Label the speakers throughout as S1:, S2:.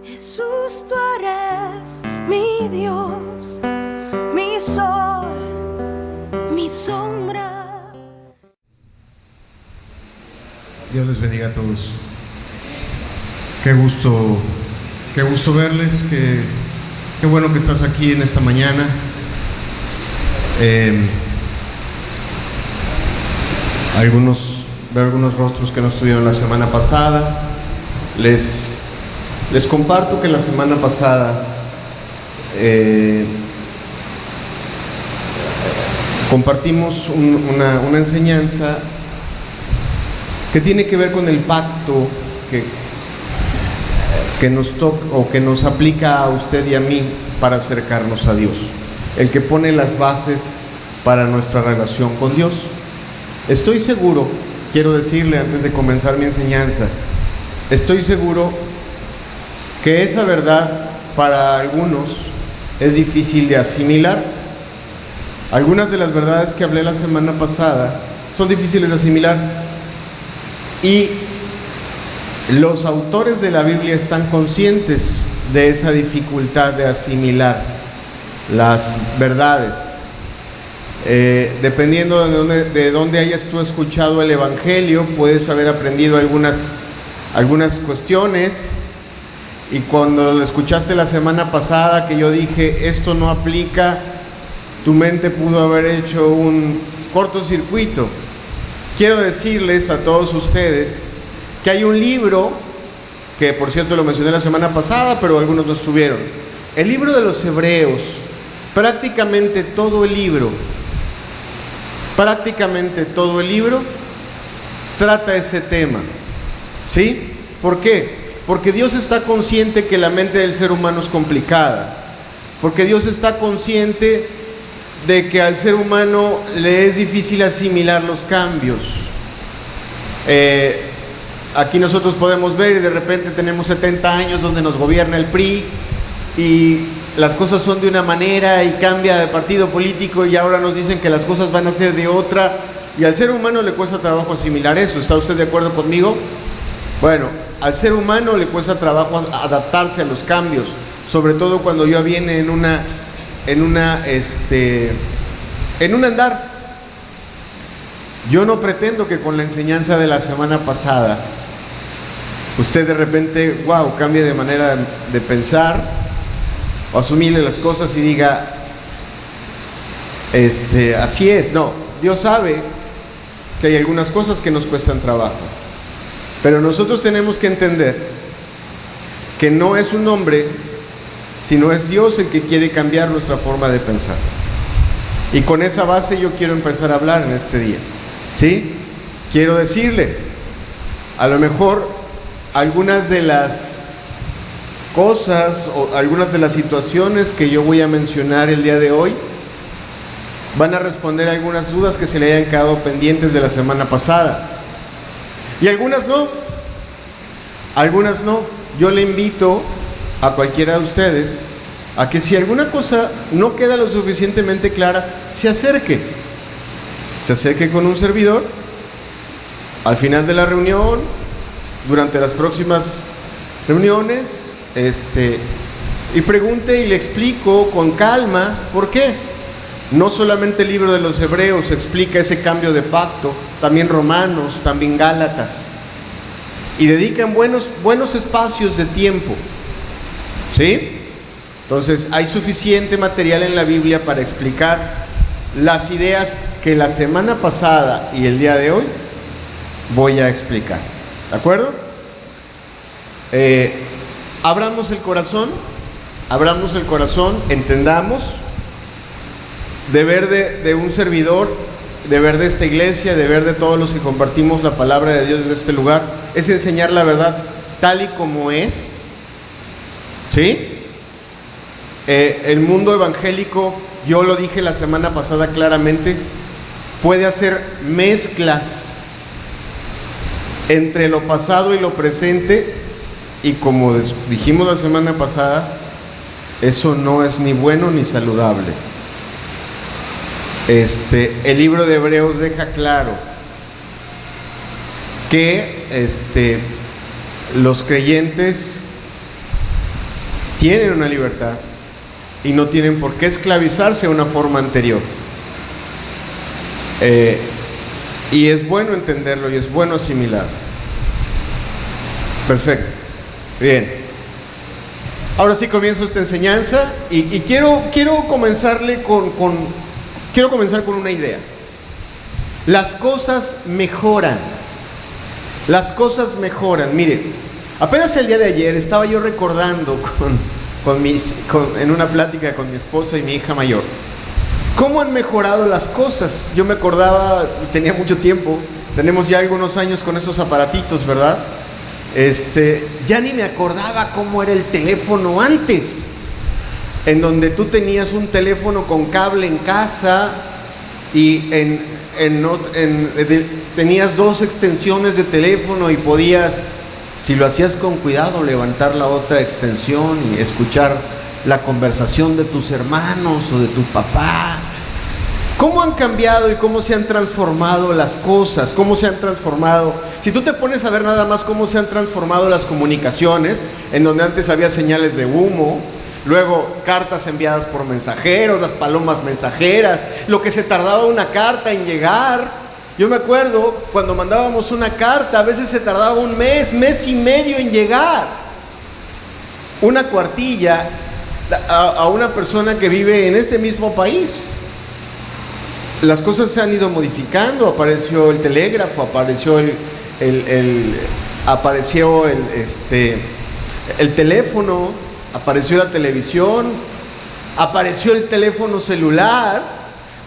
S1: Jesús, tú eres mi Dios, mi sol, mi sombra.
S2: Dios les bendiga a todos. Qué gusto verles, qué bueno que estás aquí en esta mañana. Veo algunos rostros que no estuvieron la semana pasada. Les comparto que la semana pasada compartimos una enseñanza que tiene que ver con el pacto que nos toca o que nos aplica a usted y a mí para acercarnos a Dios, el que pone las bases para nuestra relación con Dios. Estoy seguro, quiero decirle antes de comenzar mi enseñanza, estoy seguro que esa verdad para algunos es difícil de asimilar. Algunas de las verdades que hablé la semana pasada son difíciles de asimilar y los autores de la Biblia están conscientes de esa dificultad de asimilar las verdades. Dependiendo de dónde hayas tú escuchado el Evangelio, puedes haber aprendido algunas cuestiones. Y cuando lo escuchaste la semana pasada que yo dije esto no aplica, tu mente pudo haber hecho un cortocircuito. Quiero decirles a todos ustedes que hay un libro, que por cierto lo mencioné la semana pasada, pero algunos no estuvieron. El libro de los Hebreos, prácticamente todo el libro trata ese tema. ¿Sí? ¿Por qué? Porque Dios está consciente que la mente del ser humano es complicada. Porque Dios está consciente de que al ser humano le es difícil asimilar los cambios. Aquí nosotros podemos ver y de repente tenemos 70 años donde nos gobierna el PRI y las cosas son de una manera y cambia de partido político y ahora nos dicen que las cosas van a ser de otra, y al ser humano le cuesta trabajo asimilar eso. ¿Está usted de acuerdo conmigo? Bueno, al ser humano le cuesta trabajo adaptarse a los cambios, sobre todo cuando ya viene en un andar. Yo no pretendo que con la enseñanza de la semana pasada usted de repente, cambie de manera de pensar o asumirle las cosas y diga, así es. No, Dios sabe que hay algunas cosas que nos cuestan trabajo, pero nosotros tenemos que entender que no es un hombre, sino es Dios el que quiere cambiar nuestra forma de pensar. Y con esa base yo quiero empezar a hablar en este día. ¿Sí? Quiero decirle, a lo mejor algunas de las cosas o algunas de las situaciones que yo voy a mencionar el día de hoy van a responder a algunas dudas que se le hayan quedado pendientes de la semana pasada. Y algunas no. Yo le invito a cualquiera de ustedes a que si alguna cosa no queda lo suficientemente clara, se acerque con un servidor al final de la reunión, durante las próximas reuniones, y pregunte y le explico con calma por qué. No solamente el libro de los Hebreos explica ese cambio de pacto, también Romanos, también Gálatas, y dedican buenos espacios de tiempo. ¿Sí? Entonces hay suficiente material en la Biblia para explicar las ideas que la semana pasada y el día de hoy voy a explicar. ¿De acuerdo? Abramos el corazón, entendamos. Deber de un servidor, deber de esta iglesia, deber de todos los que compartimos la palabra de Dios desde este lugar, es enseñar la verdad tal y como es. ¿Sí? El mundo evangélico, yo lo dije la semana pasada claramente, puede hacer mezclas entre lo pasado y lo presente, y como dijimos la semana pasada, eso no es ni bueno ni saludable. El libro de Hebreos deja claro que los creyentes tienen una libertad y no tienen por qué esclavizarse a una forma anterior. Y es bueno entenderlo y es bueno asimilar. Perfecto. Bien. Ahora sí comienzo esta enseñanza y quiero comenzar con una idea. Las cosas mejoran. Las cosas mejoran. Miren, apenas el día de ayer estaba yo recordando en una plática con mi esposa y mi hija mayor cómo han mejorado las cosas. Yo me acordaba, tenía mucho tiempo, tenemos ya algunos años con estos aparatitos, ¿verdad? Ya ni me acordaba cómo era el teléfono antes, en donde tú tenías un teléfono con cable en casa y tenías dos extensiones de teléfono y podías, si lo hacías con cuidado, levantar la otra extensión y escuchar la conversación de tus hermanos o de tu papá. ¿Cómo han cambiado y cómo se han transformado las cosas? ¿Cómo se han transformado? Si tú te pones a ver nada más cómo se han transformado las comunicaciones, en donde antes había señales de humo, luego cartas enviadas por mensajeros, las palomas mensajeras, lo que se tardaba una carta en llegar. Yo me acuerdo cuando mandábamos una carta, a veces se tardaba un mes y medio en llegar. Una cuartilla a una persona que vive en este mismo país. Las cosas se han ido modificando, apareció el telégrafo, apareció el teléfono, apareció la televisión, apareció el teléfono celular.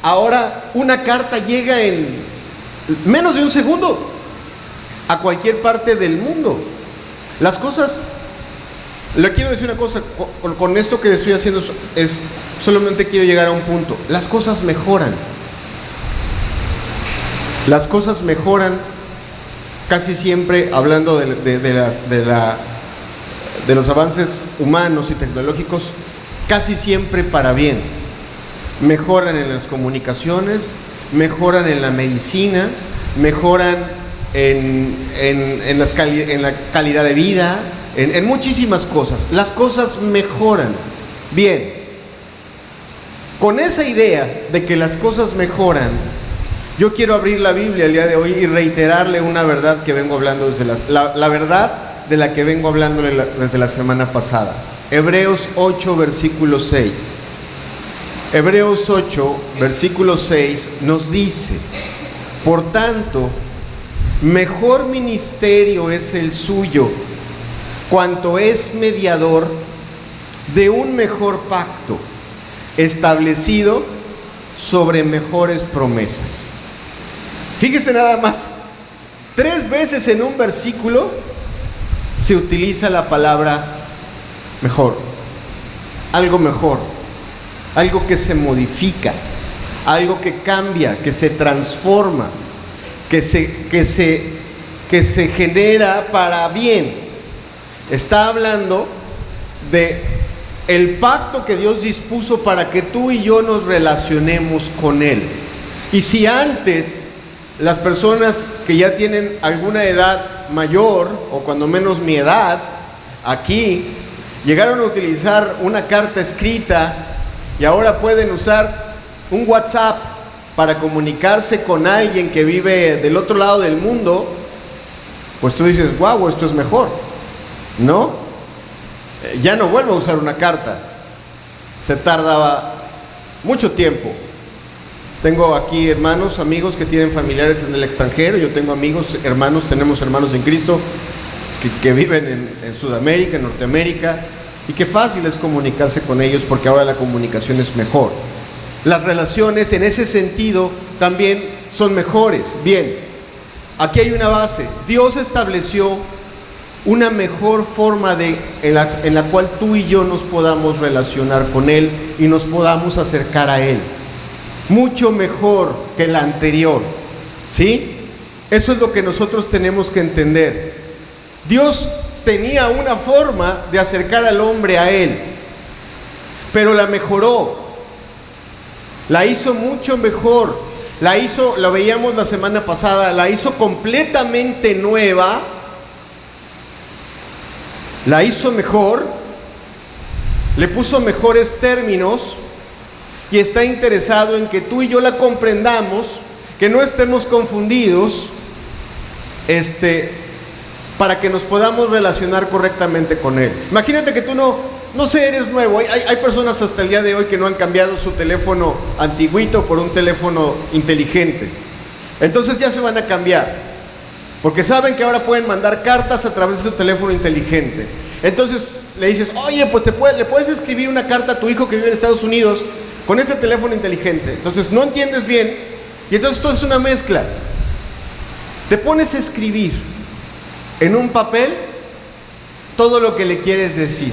S2: Ahora una carta llega en menos de un segundo a cualquier parte del mundo. Las cosas, le quiero decir una cosa, con esto que estoy haciendo solamente quiero llegar a un punto. Las cosas mejoran. Las cosas mejoran casi siempre, hablando de los avances humanos y tecnológicos, casi siempre para bien. Mejoran en las comunicaciones, mejoran en la medicina, mejoran en la calidad de vida, en muchísimas cosas. Las cosas mejoran. Bien, con esa idea de que las cosas mejoran, yo quiero abrir la Biblia el día de hoy y reiterarle una verdad que vengo hablando desde la verdad de la que vengo hablando desde la semana pasada. Hebreos 8, versículo 6. Hebreos 8, versículo 6 nos dice: por tanto, mejor ministerio es el suyo, cuanto es mediador de un mejor pacto, establecido sobre mejores promesas. Fíjese nada más, 3 veces en un versículo se utiliza la palabra mejor, algo que se modifica, algo que cambia, que se transforma, que se genera para bien. Está hablando de el pacto que Dios dispuso para que tú y yo nos relacionemos con Él. Y si antes las personas que ya tienen alguna edad mayor, o cuando menos mi edad, aquí, llegaron a utilizar una carta escrita y ahora pueden usar un WhatsApp para comunicarse con alguien que vive del otro lado del mundo, pues tú dices, wow, esto es mejor, ¿no? Ya no vuelvo a usar una carta. Se tardaba mucho tiempo. Tengo aquí hermanos, amigos que tienen familiares en el extranjero. Yo tengo amigos, hermanos, tenemos hermanos en Cristo que viven en Sudamérica, en Norteamérica, y qué fácil es comunicarse con ellos porque ahora la comunicación es mejor. Las relaciones en ese sentido también son mejores. Bien, aquí hay una base. Dios estableció una mejor forma en la cual tú y yo nos podamos relacionar con Él y nos podamos acercar a Él. Mucho mejor que la anterior, ¿sí? Eso es lo que nosotros tenemos que entender. Dios tenía una forma de acercar al hombre a Él, pero la mejoró, la hizo mucho mejor, lo veíamos la semana pasada, la hizo completamente nueva, la hizo mejor le puso mejores términos y está interesado en que tú y yo la comprendamos, que no estemos confundidos, para que nos podamos relacionar correctamente con Él. Imagínate que tú no sé, eres nuevo. Hay personas hasta el día de hoy que no han cambiado su teléfono antiguito por un teléfono inteligente. Entonces ya se van a cambiar, porque saben que ahora pueden mandar cartas a través de su teléfono inteligente. Entonces le dices, oye, pues le puedes escribir una carta a tu hijo que vive en Estados Unidos con ese teléfono inteligente. Entonces no entiendes bien, y entonces todo es una mezcla. Te pones a escribir en un papel todo lo que le quieres decir.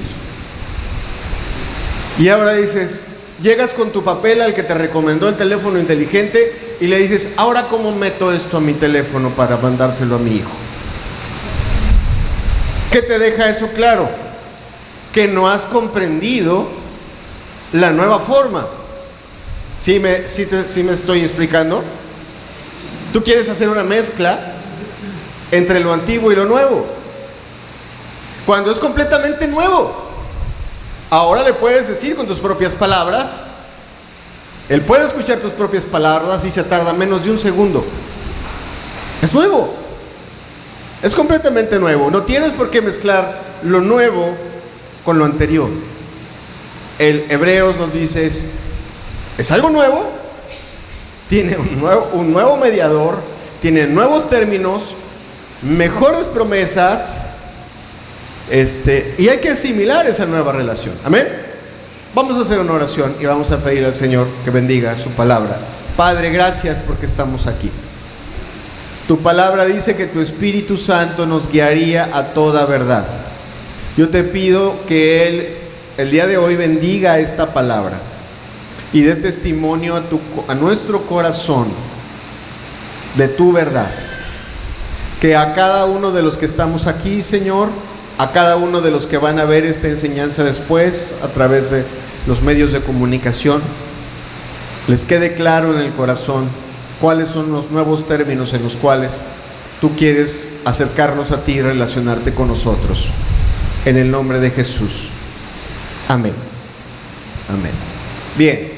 S2: Y ahora dices, llegas con tu papel al que te recomendó el teléfono inteligente y le dices, ahora ¿cómo meto esto a mi teléfono para mandárselo a mi hijo? ¿Qué te deja eso claro? Que no has comprendido la nueva forma. ¿Sí me estoy explicando? Tú quieres hacer una mezcla entre lo antiguo y lo nuevo, cuando es completamente nuevo. Ahora le puedes decir con tus propias palabras, él puede escuchar tus propias palabras y se tarda menos de un segundo. Es nuevo, es completamente nuevo. No tienes por qué mezclar lo nuevo con lo anterior. El Hebreos nos dice, es algo nuevo, tiene un nuevo mediador, tiene nuevos términos, mejores promesas, y hay que asimilar esa nueva relación. Amén. Vamos a hacer una oración y vamos a pedir al Señor que bendiga su palabra. Padre, gracias porque estamos aquí. Tu palabra dice que tu Espíritu Santo nos guiaría a toda verdad. Yo te pido que Él el día de hoy bendiga esta palabra y dé testimonio a nuestro corazón de tu verdad. Que a cada uno de los que estamos aquí, Señor, a cada uno de los que van a ver esta enseñanza después a través de los medios de comunicación, les quede claro en el corazón cuáles son los nuevos términos en los cuales tú quieres acercarnos a ti y relacionarte con nosotros. En el nombre de Jesús. Amén. Amén. Bien.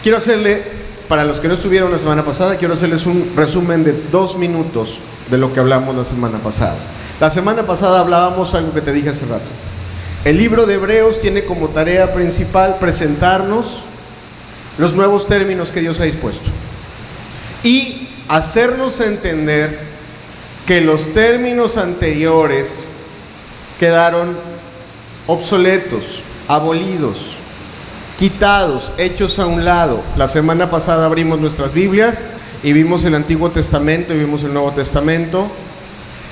S2: Quiero hacerle, para los que no estuvieron la semana pasada, quiero hacerles un resumen de 2 minutos de lo que hablamos la semana pasada. La semana pasada hablábamos algo que te dije hace rato. El libro de Hebreos tiene como tarea principal presentarnos los nuevos términos que Dios ha dispuesto y hacernos entender que los términos anteriores quedaron obsoletos, abolidos, quitados, hechos a un lado. La semana pasada abrimos nuestras Biblias y vimos el Antiguo Testamento y vimos el Nuevo Testamento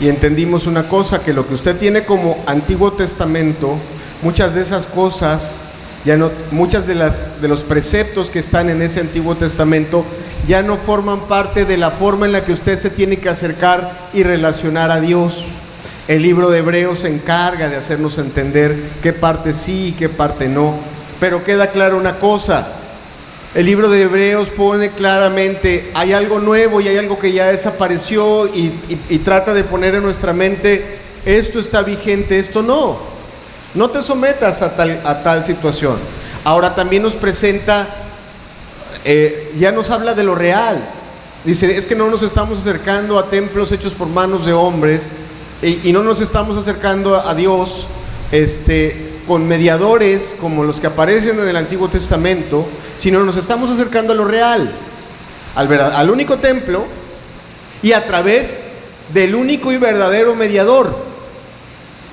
S2: y entendimos una cosa, que lo que usted tiene como Antiguo Testamento, muchas de esas cosas ya no, muchas de los preceptos que están en ese Antiguo Testamento ya no forman parte de la forma en la que usted se tiene que acercar y relacionar a Dios. El libro de Hebreos se encarga de hacernos entender qué parte sí y qué parte no. Pero queda claro una cosa, el libro de Hebreos pone claramente, hay algo nuevo y hay algo que ya desapareció y trata de poner en nuestra mente, esto está vigente, esto no. No te sometas a tal situación. Ahora también nos presenta, ya nos habla de lo real. Dice, es que no nos estamos acercando a templos hechos por manos de hombres y no nos estamos acercando a Dios con mediadores como los que aparecen en el Antiguo Testamento, sino nos estamos acercando a lo real, al único templo y a través del único y verdadero mediador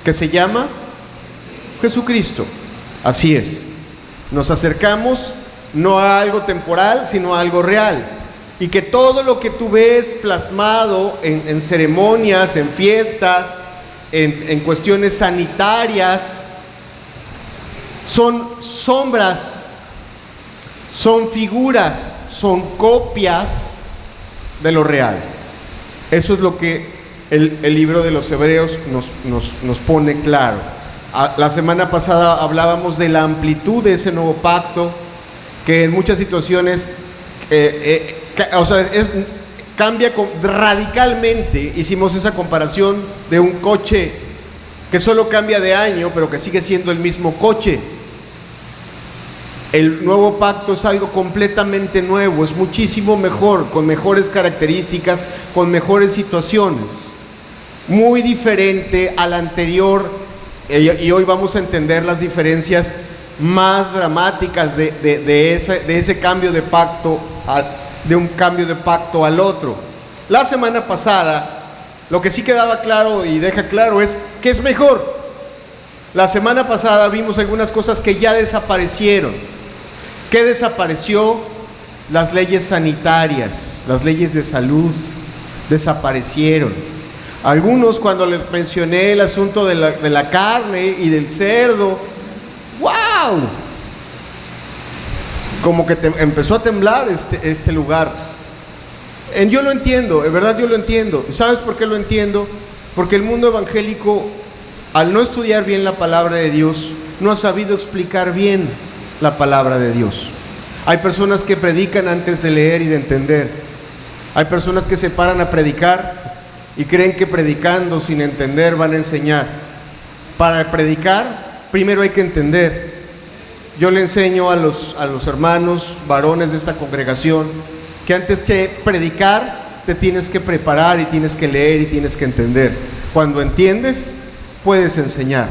S2: que se llama Jesucristo. Así es, nos acercamos no a algo temporal, sino a algo real. Y que todo lo que tú ves plasmado en ceremonias, en fiestas, en cuestiones sanitarias, son sombras, son figuras, son copias de lo real. Eso es lo que el libro de los Hebreos nos pone claro. La semana pasada hablábamos de la amplitud de ese nuevo pacto, que en muchas situaciones cambia radicalmente. Hicimos esa comparación de un coche que solo cambia de año, pero que sigue siendo el mismo coche. El nuevo pacto es algo completamente nuevo, es muchísimo mejor, con mejores características, con mejores situaciones, muy diferente al anterior, y hoy vamos a entender las diferencias más dramáticas de ese cambio de pacto, de un cambio de pacto al otro. La semana pasada, lo que sí quedaba claro y deja claro es que es mejor. La semana pasada vimos algunas cosas que ya desaparecieron. ¿Qué desapareció? Las leyes sanitarias, las leyes de salud desaparecieron. Algunos, cuando les mencioné el asunto de la carne y del cerdo, ¡wow! Como que empezó a temblar este lugar. Yo lo entiendo, en verdad yo lo entiendo. ¿Sabes por qué lo entiendo? Porque el mundo evangélico, al no estudiar bien la palabra de Dios, no ha sabido explicar bien la palabra de Dios. Hay personas que predican antes de leer y de entender. Hay personas que se paran a predicar y creen que predicando sin entender van a enseñar. Para predicar, primero hay que entender. Yo le enseño a los hermanos varones de esta congregación que antes que predicar te tienes que preparar y tienes que leer y tienes que entender. Cuando entiendes, puedes enseñar.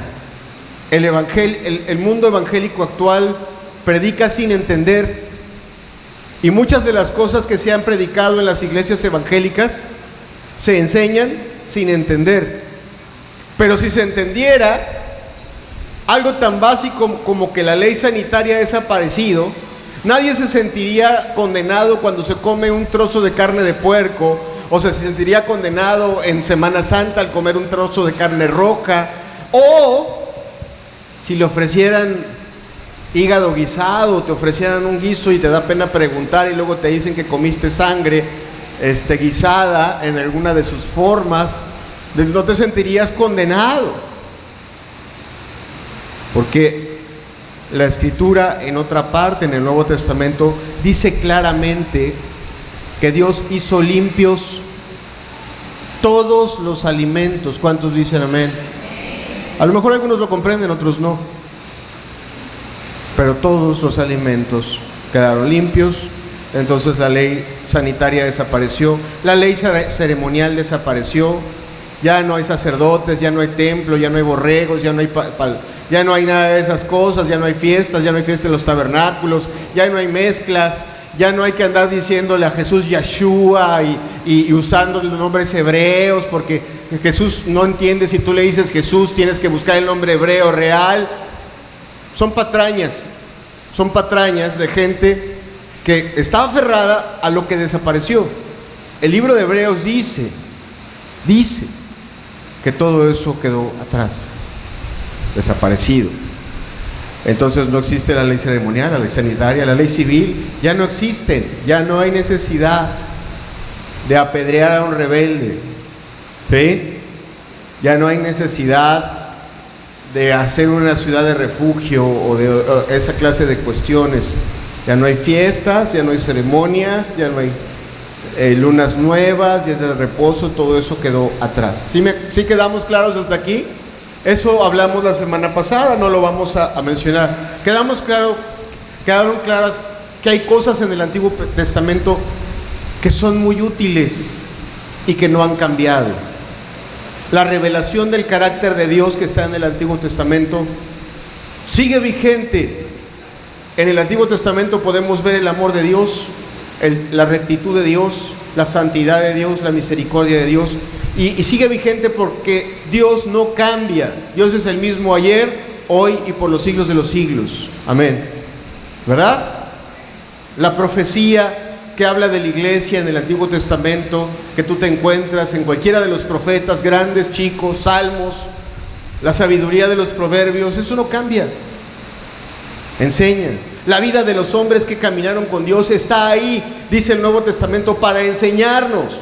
S2: El mundo evangélico actual predica sin entender, y muchas de las cosas que se han predicado en las iglesias evangélicas se enseñan sin entender. Pero si se entendiera algo tan básico como que la ley sanitaria ha desaparecido, nadie se sentiría condenado cuando se come un trozo de carne de puerco, o se sentiría condenado en Semana Santa al comer un trozo de carne roja, o si le ofrecieran hígado guisado, te ofrecieran un guiso y te da pena preguntar y luego te dicen que comiste sangre guisada en alguna de sus formas, no te sentirías condenado, porque la Escritura en otra parte, en el Nuevo Testamento, dice claramente que Dios hizo limpios todos los alimentos. ¿Cuántos dicen amén? A lo mejor algunos lo comprenden, otros no. Pero todos los alimentos quedaron limpios. Entonces la ley sanitaria desapareció, la ley ceremonial desapareció. Ya no hay sacerdotes, ya no hay templo, ya no hay borregos, ya no hay nada de esas cosas, ya no hay fiestas, ya no hay fiesta de los tabernáculos, ya no hay mezclas, ya no hay que andar diciéndole a Jesús Yahshua y usando los nombres hebreos, porque Jesús no entiende. Si tú le dices Jesús, tienes que buscar el nombre hebreo real. Son patrañas de gente que está aferrada a lo que desapareció. El libro de Hebreos dice que todo eso quedó atrás, desaparecido. Entonces no existe la ley ceremonial, la ley sanitaria, la ley civil, ya no existen, ya no hay necesidad de apedrear a un rebelde, ¿sí? Ya no hay necesidad de hacer una ciudad de refugio o de esa clase de cuestiones. Ya no hay fiestas, ya no hay ceremonias, ya no hay lunas nuevas, días de reposo, todo eso quedó atrás. ¿Sí quedamos claros hasta aquí? Eso hablamos la semana pasada, no lo vamos a mencionar. Quedaron claras que hay cosas en el Antiguo Testamento que son muy útiles y que no han cambiado. La revelación del carácter de Dios que está en el Antiguo Testamento sigue vigente. En el Antiguo Testamento podemos ver el amor de Dios, la rectitud de Dios, la santidad de Dios, la misericordia de Dios, y sigue vigente porque Dios no cambia. Dios es el mismo ayer, hoy y por los siglos de los siglos. Amén. ¿Verdad? La profecía que habla de la iglesia en el Antiguo Testamento, que tú te encuentras en cualquiera de los profetas, grandes, chicos, salmos, la sabiduría de los proverbios, eso no cambia. Enseñan. La vida de los hombres que caminaron con Dios está ahí, dice el Nuevo Testamento, para enseñarnos.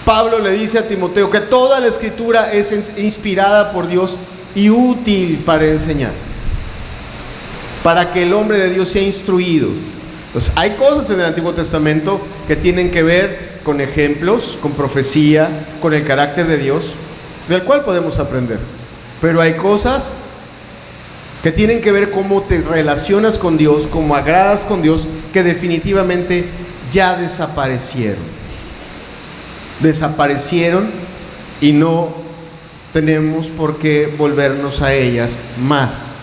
S2: Pablo le dice a Timoteo que toda la Escritura es inspirada por Dios y útil para enseñar, para que el hombre de Dios sea instruido. Entonces, hay cosas en el Antiguo Testamento que tienen que ver con ejemplos, con profecía, con el carácter de Dios, del cual podemos aprender. Pero hay cosas que tienen que ver cómo te relacionas con Dios, cómo agradas con Dios, que definitivamente ya desaparecieron. Desaparecieron y no tenemos por qué volvernos a ellas más.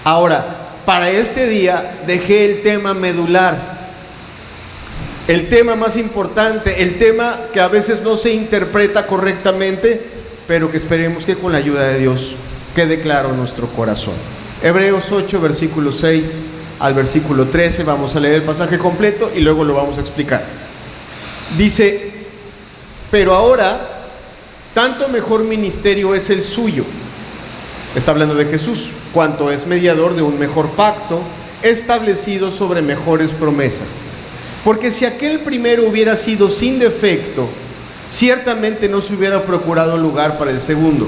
S2: Ahora, para este día dejé el tema medular, el tema más importante, el tema que a veces no se interpreta correctamente, pero que esperemos que con la ayuda de Dios quede claro en nuestro corazón. Hebreos 8, versículo 6 al versículo 13, vamos a leer el pasaje completo y luego lo vamos a explicar. Dice: pero ahora, tanto mejor ministerio es el suyo, está hablando de Jesús, cuanto es mediador de un mejor pacto, establecido sobre mejores promesas. Porque si aquel primero hubiera sido sin defecto, ciertamente no se hubiera procurado lugar para el segundo.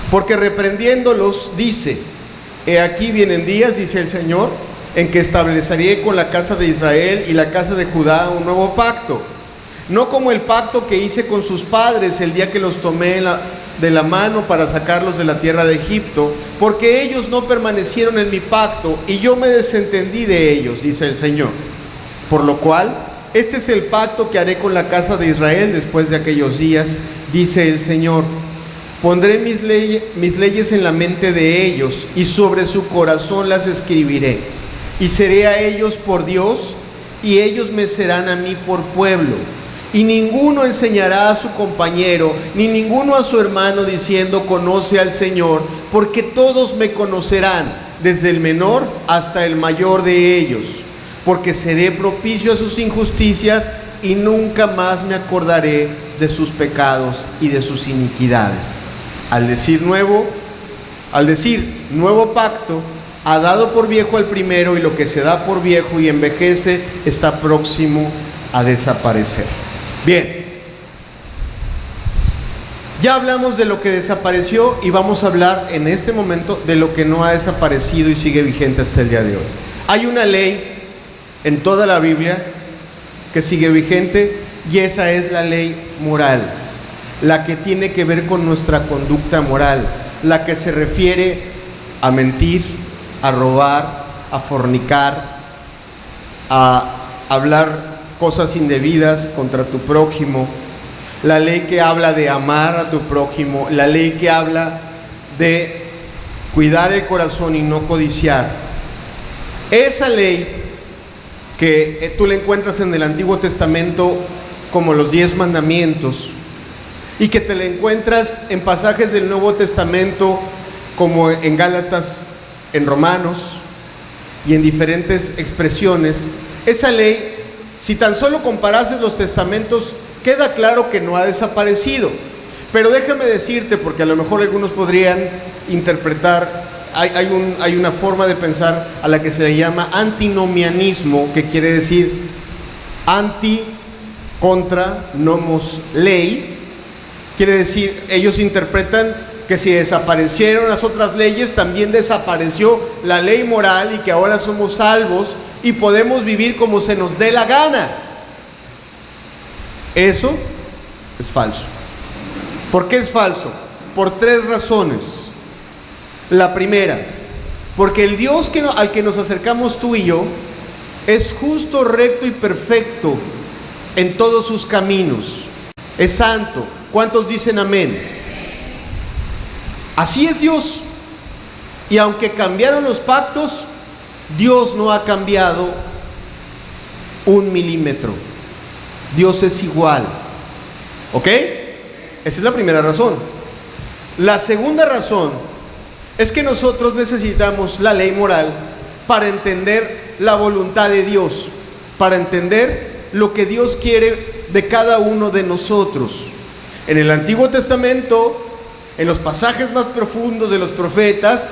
S2: Porque reprendiéndolos dice: he aquí vienen días, dice el Señor, en que estableceré con la casa de Israel y la casa de Judá un nuevo pacto, no como el pacto que hice con sus padres el día que los tomé de la mano para sacarlos de la tierra de Egipto, porque ellos no permanecieron en mi pacto y yo me desentendí de ellos, dice el Señor. Por lo cual, este es el pacto que haré con la casa de Israel después de aquellos días, dice el Señor. Pondré mis leyes en la mente de ellos y sobre su corazón las escribiré. Y seré a ellos por Dios y ellos me serán a mí por pueblo. Y ninguno enseñará a su compañero, ni ninguno a su hermano diciendo: conoce al Señor, porque todos me conocerán, desde el menor hasta el mayor de ellos. Porque seré propicio a sus injusticias y nunca más me acordaré de sus pecados y de sus iniquidades. Al decir nuevo pacto, ha dado por viejo al primero, y lo que se da por viejo y envejece está próximo a desaparecer. Bien, ya hablamos de lo que desapareció y vamos a hablar en este momento de lo que no ha desaparecido y sigue vigente hasta el día de hoy. Hay una ley en toda la Biblia que sigue vigente, y esa es la ley moral, la que tiene que ver con nuestra conducta moral, la que se refiere a mentir, a robar, a fornicar, a hablar cosas indebidas contra tu prójimo, la ley que habla de amar a tu prójimo, la ley que habla de cuidar el corazón y no codiciar. Esa ley que tú la encuentras en el Antiguo Testamento como los 10 mandamientos, y que te la encuentras en pasajes del Nuevo Testamento como en Gálatas, en Romanos y en diferentes expresiones. Esa ley, si tan solo comparases los testamentos, queda claro que no ha desaparecido. Pero déjame decirte, porque a lo mejor algunos podrían interpretar, hay una forma de pensar a la que se le llama antinomianismo, que quiere decir anti, contra, nomos, ley. Quiere decir, ellos interpretan que si desaparecieron las otras leyes, también desapareció la ley moral, y que ahora somos salvos y podemos vivir como se nos dé la gana. Eso es falso. ¿Por qué es falso? Por 3 razones. La primera, porque el Dios al que nos acercamos tú y yo es justo, recto y perfecto en todos sus caminos. Es santo. ¿Cuántos dicen amén? Así es Dios. Y aunque cambiaron los pactos, Dios no ha cambiado 1 milímetro. Dios es igual. ¿Ok? Esa es la primera razón. La segunda razón es que nosotros necesitamos la ley moral para entender la voluntad de Dios, para entender lo que Dios quiere de cada uno de nosotros. En el Antiguo Testamento, en los pasajes más profundos de los profetas,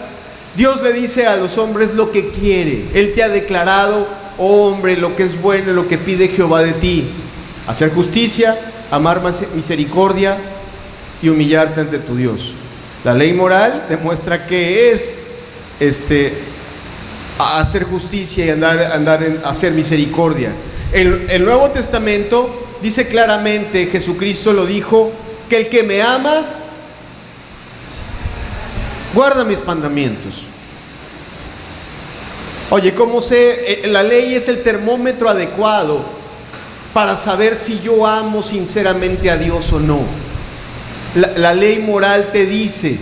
S2: Dios le dice a los hombres lo que quiere. Él te ha declarado: oh hombre, lo que es bueno, lo que pide Jehová de ti: hacer justicia, amar misericordia y humillarte ante tu Dios. La ley moral demuestra que es hacer justicia y hacer misericordia. El Nuevo Testamento dice claramente, Jesucristo lo dijo, que el que me ama Guarda mis mandamientos. Oye, ¿cómo sé? La ley es el termómetro adecuado para saber si yo amo sinceramente a Dios o no. La ley moral te dice,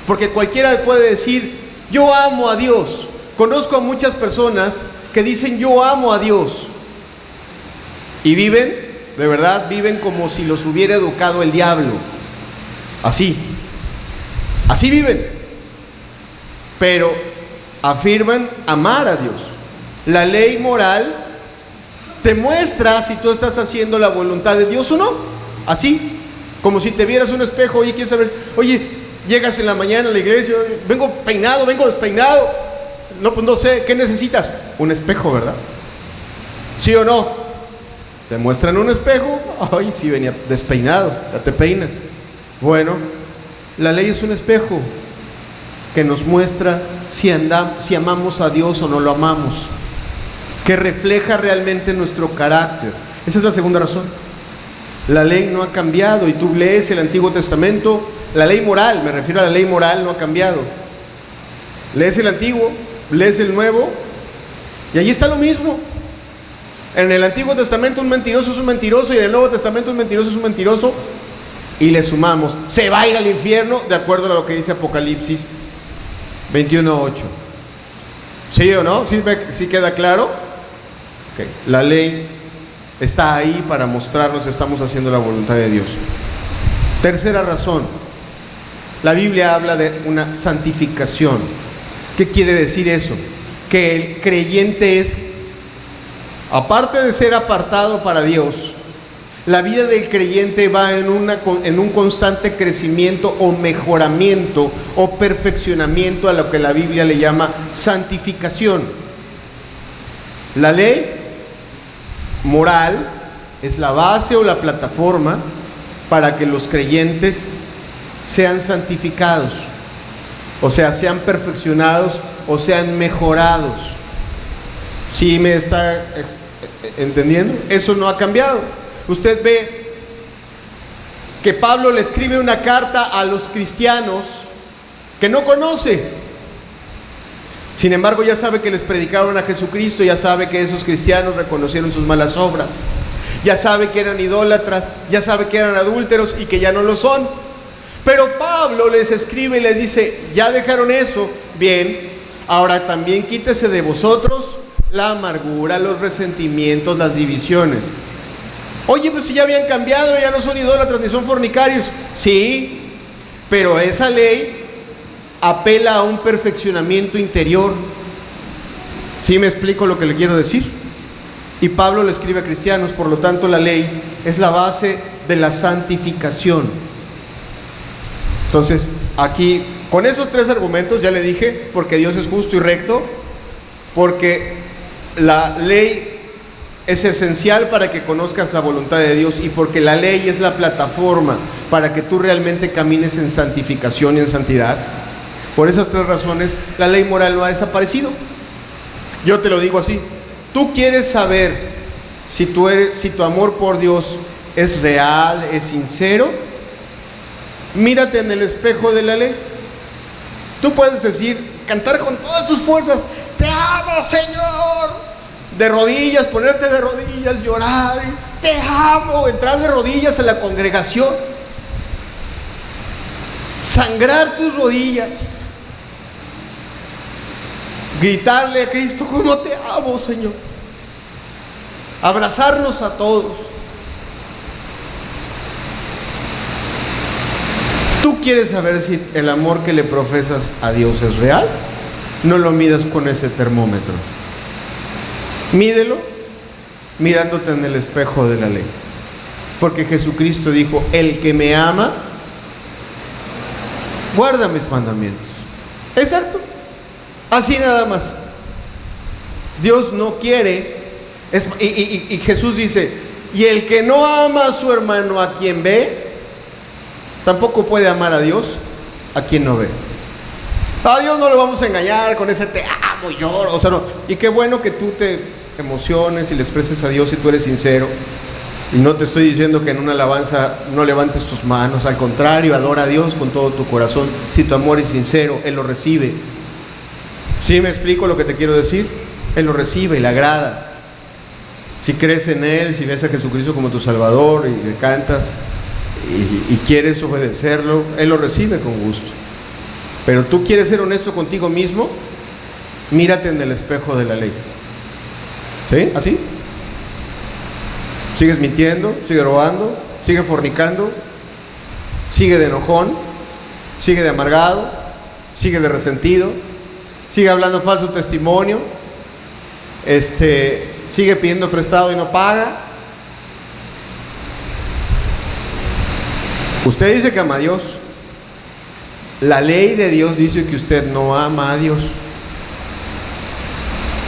S2: porque cualquiera puede decir, yo amo a Dios. Conozco a muchas personas que dicen, yo amo a Dios. Y viven, de verdad, viven como si los hubiera educado el diablo. Así viven. Pero afirman amar a Dios. La ley moral te muestra si tú estás haciendo la voluntad de Dios o no. Así, como si te vieras un espejo. Oye, ¿quieres saber? Oye, llegas en la mañana a la iglesia, vengo peinado, vengo despeinado. No, pues no sé, ¿qué necesitas? Un espejo, ¿verdad? ¿Sí o no? Te muestran un espejo. Ay, sí, venía despeinado, ya te peinas. Bueno, la ley es un espejo que nos muestra si amamos a Dios o no lo amamos, que refleja realmente nuestro carácter. Esa es la segunda razón. La ley no ha cambiado, y tú lees el Antiguo Testamento, la ley moral, me refiero a la ley moral, no ha cambiado. Lees el Antiguo, lees el Nuevo, y allí está lo mismo. En el Antiguo Testamento un mentiroso es un mentiroso, y en el Nuevo Testamento un mentiroso es un mentiroso, y le sumamos, se va a ir al infierno, de acuerdo a lo que dice Apocalipsis 21:8. ¿Sí o no? ¿Sí queda claro? Okay. La ley está ahí para mostrarnos que estamos haciendo la voluntad de Dios. Tercera razón, la Biblia habla de una santificación. ¿Qué quiere decir eso? Que el creyente es, aparte de ser apartado para Dios, la vida del creyente va en un constante crecimiento o mejoramiento o perfeccionamiento a lo que la Biblia le llama santificación. La ley moral es la base o la plataforma para que los creyentes sean santificados, o sea, sean perfeccionados o sean mejorados. ¿Sí me está entendiendo? Eso no ha cambiado. Usted ve que Pablo le escribe una carta a los cristianos que no conoce. Sin embargo, ya sabe que les predicaron a Jesucristo, ya sabe que esos cristianos reconocieron sus malas obras, ya sabe que eran idólatras, ya sabe que eran adúlteros y que ya no lo son. Pero Pablo les escribe y les dice, ya dejaron eso, bien, ahora también quítese de vosotros la amargura, los resentimientos, las divisiones. Oye, pues si ya habían cambiado, ya no son idólatras ni son fornicarios. Sí, pero esa ley apela a un perfeccionamiento interior. ¿Sí me explico lo que le quiero decir? Y Pablo le escribe a cristianos, por lo tanto la ley es la base de la santificación. Entonces, aquí, con esos tres argumentos, ya le dije, porque Dios es justo y recto, porque la ley es esencial para que conozcas la voluntad de Dios, y porque la ley es la plataforma para que tú realmente camines en santificación y en santidad. Por esas tres razones, la ley moral no ha desaparecido. Yo te lo digo así: tú quieres saber si tu amor por Dios es real, es sincero, mírate en el espejo de la ley. Tú puedes decir, cantar con todas tus fuerzas, te amo, Señor, de rodillas, ponerte de rodillas, llorar, te amo, entrar de rodillas a la congregación, sangrar tus rodillas, gritarle a Cristo, cómo te amo, Señor, abrazarnos a todos. ¿Tú quieres saber si el amor que le profesas a Dios es real? No lo midas con ese termómetro. Mídelo mirándote en el espejo de la ley. Porque Jesucristo dijo, el que me ama, guarda mis mandamientos. Exacto. Así nada más. Dios no quiere. Y Jesús dice, y el que no ama a su hermano a quien ve, tampoco puede amar a Dios a quien no ve. A Dios no lo vamos a engañar con ese te amo y lloro. O sea, no. Y qué bueno que tú te emociones y le expreses a Dios si tú eres sincero. Y no te estoy diciendo que en una alabanza no levantes tus manos, al contrario, adora a Dios con todo tu corazón. Si tu amor es sincero, Él lo recibe. ¿Sí me explico lo que te quiero decir? Él lo recibe y le agrada. Si crees en Él, si ves a Jesucristo como tu Salvador y le cantas y quieres obedecerlo, Él lo recibe con gusto. Pero tú quieres ser honesto contigo mismo, mírate en el espejo de la ley. ¿Sí? ¿Así? ¿Sigues mintiendo? ¿Sigues robando? ¿Sigues fornicando? ¿Sigue de enojón? ¿Sigue de amargado? ¿Sigue de resentido? ¿Sigue hablando falso testimonio? ¿Sigue pidiendo prestado y no paga? Usted dice que ama a Dios. La ley de Dios dice que usted no ama a Dios.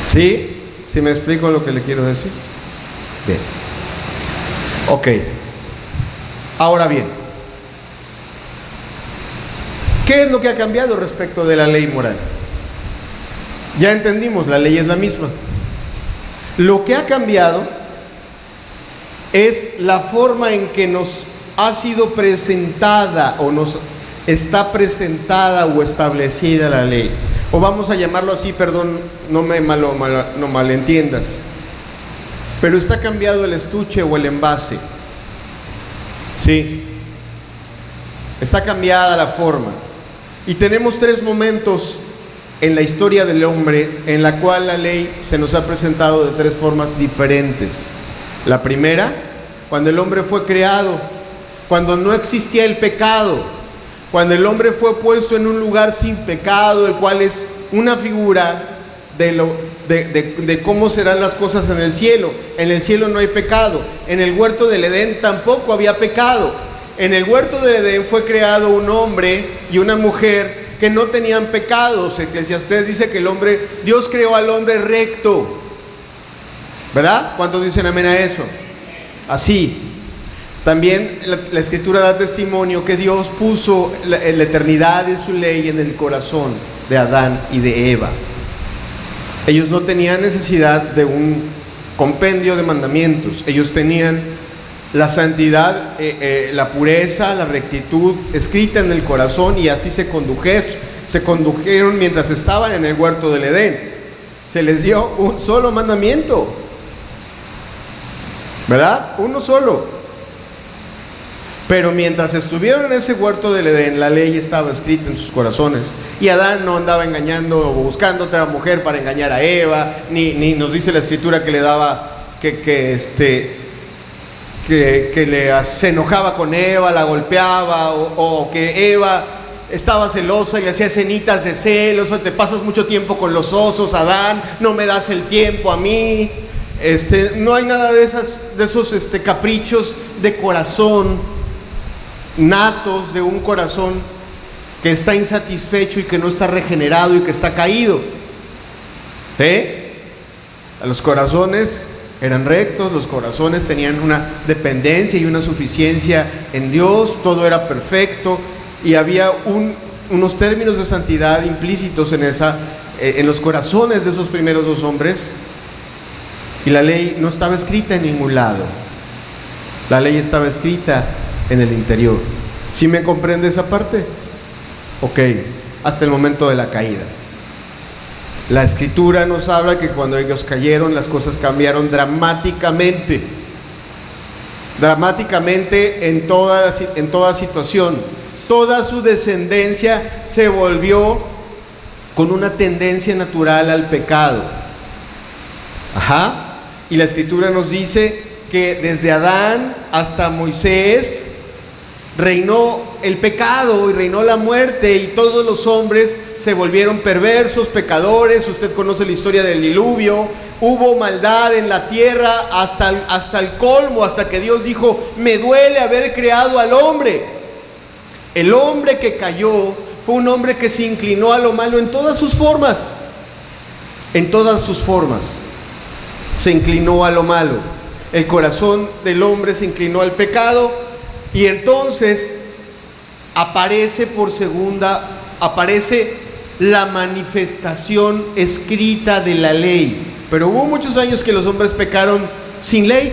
S2: ¿Sí? ¿Sí me explico lo que le quiero decir? Bien. Ok. Ahora bien, ¿qué es lo que ha cambiado respecto de la ley moral? Ya entendimos, la ley es la misma. Lo que ha cambiado es la forma en que nos ha sido presentada o nos está presentada o establecida la ley. O vamos a llamarlo así, perdón, no malentiendas. Pero está cambiado el estuche o el envase. Sí. Está cambiada la forma. Y tenemos 3 momentos en la historia del hombre en la cual la ley se nos ha presentado de 3 formas diferentes. La primera, cuando el hombre fue creado, cuando no existía el pecado, cuando el hombre fue puesto en un lugar sin pecado, el cual es una figura de cómo serán las cosas en el cielo. En el cielo no hay pecado. En el huerto del Edén tampoco había pecado. En el huerto del Edén fue creado un hombre y una mujer que no tenían pecados. Eclesiastés dice que Dios creó al hombre recto. ¿Verdad? ¿Cuántos dicen amén a eso? Así. También la Escritura da testimonio que Dios puso la eternidad de su ley en el corazón de Adán y de Eva. Ellos no tenían necesidad de un compendio de mandamientos. Ellos tenían la santidad, la pureza, la rectitud escrita en el corazón, y así se condujeron mientras estaban en el huerto del Edén. Se les dio un solo mandamiento, ¿verdad? Uno solo. Pero mientras estuvieron en ese huerto del Edén, la ley estaba escrita en sus corazones. Y Adán no andaba engañando o buscando otra mujer para engañar a Eva, ni nos dice la Escritura que le daba, se enojaba con Eva, la golpeaba, o que Eva estaba celosa y le hacía escenitas de celos, o te pasas mucho tiempo con los osos, Adán, no me das el tiempo a mí. No hay nada de esos caprichos de corazón, natos de un corazón que está insatisfecho y que no está regenerado y que está caído. ¿Sí? Los corazones eran rectos, los corazones tenían una dependencia y una suficiencia en Dios, todo era perfecto, y había unos términos de santidad implícitos en los corazones de esos primeros 2 hombres, y la ley no estaba escrita en ningún lado. La ley estaba escrita en el interior. ¿Sí me comprende esa parte? Ok, hasta el momento de la caída. La Escritura nos habla que cuando ellos cayeron, las cosas cambiaron dramáticamente. Dramáticamente en toda situación. Toda su descendencia se volvió con una tendencia natural al pecado. Ajá. Y la Escritura nos dice que desde Adán hasta Moisés reinó el pecado y reinó la muerte, y todos los hombres se volvieron perversos, pecadores. Usted conoce la historia del diluvio. Hubo maldad en la tierra hasta el colmo, hasta que Dios dijo: me duele haber creado al hombre. El hombre que cayó fue un hombre que se inclinó a lo malo en todas sus formas. En todas sus formas se inclinó a lo malo. El corazón del hombre se inclinó al pecado. Y entonces aparece la manifestación escrita de la ley. Pero hubo muchos años que los hombres pecaron sin ley.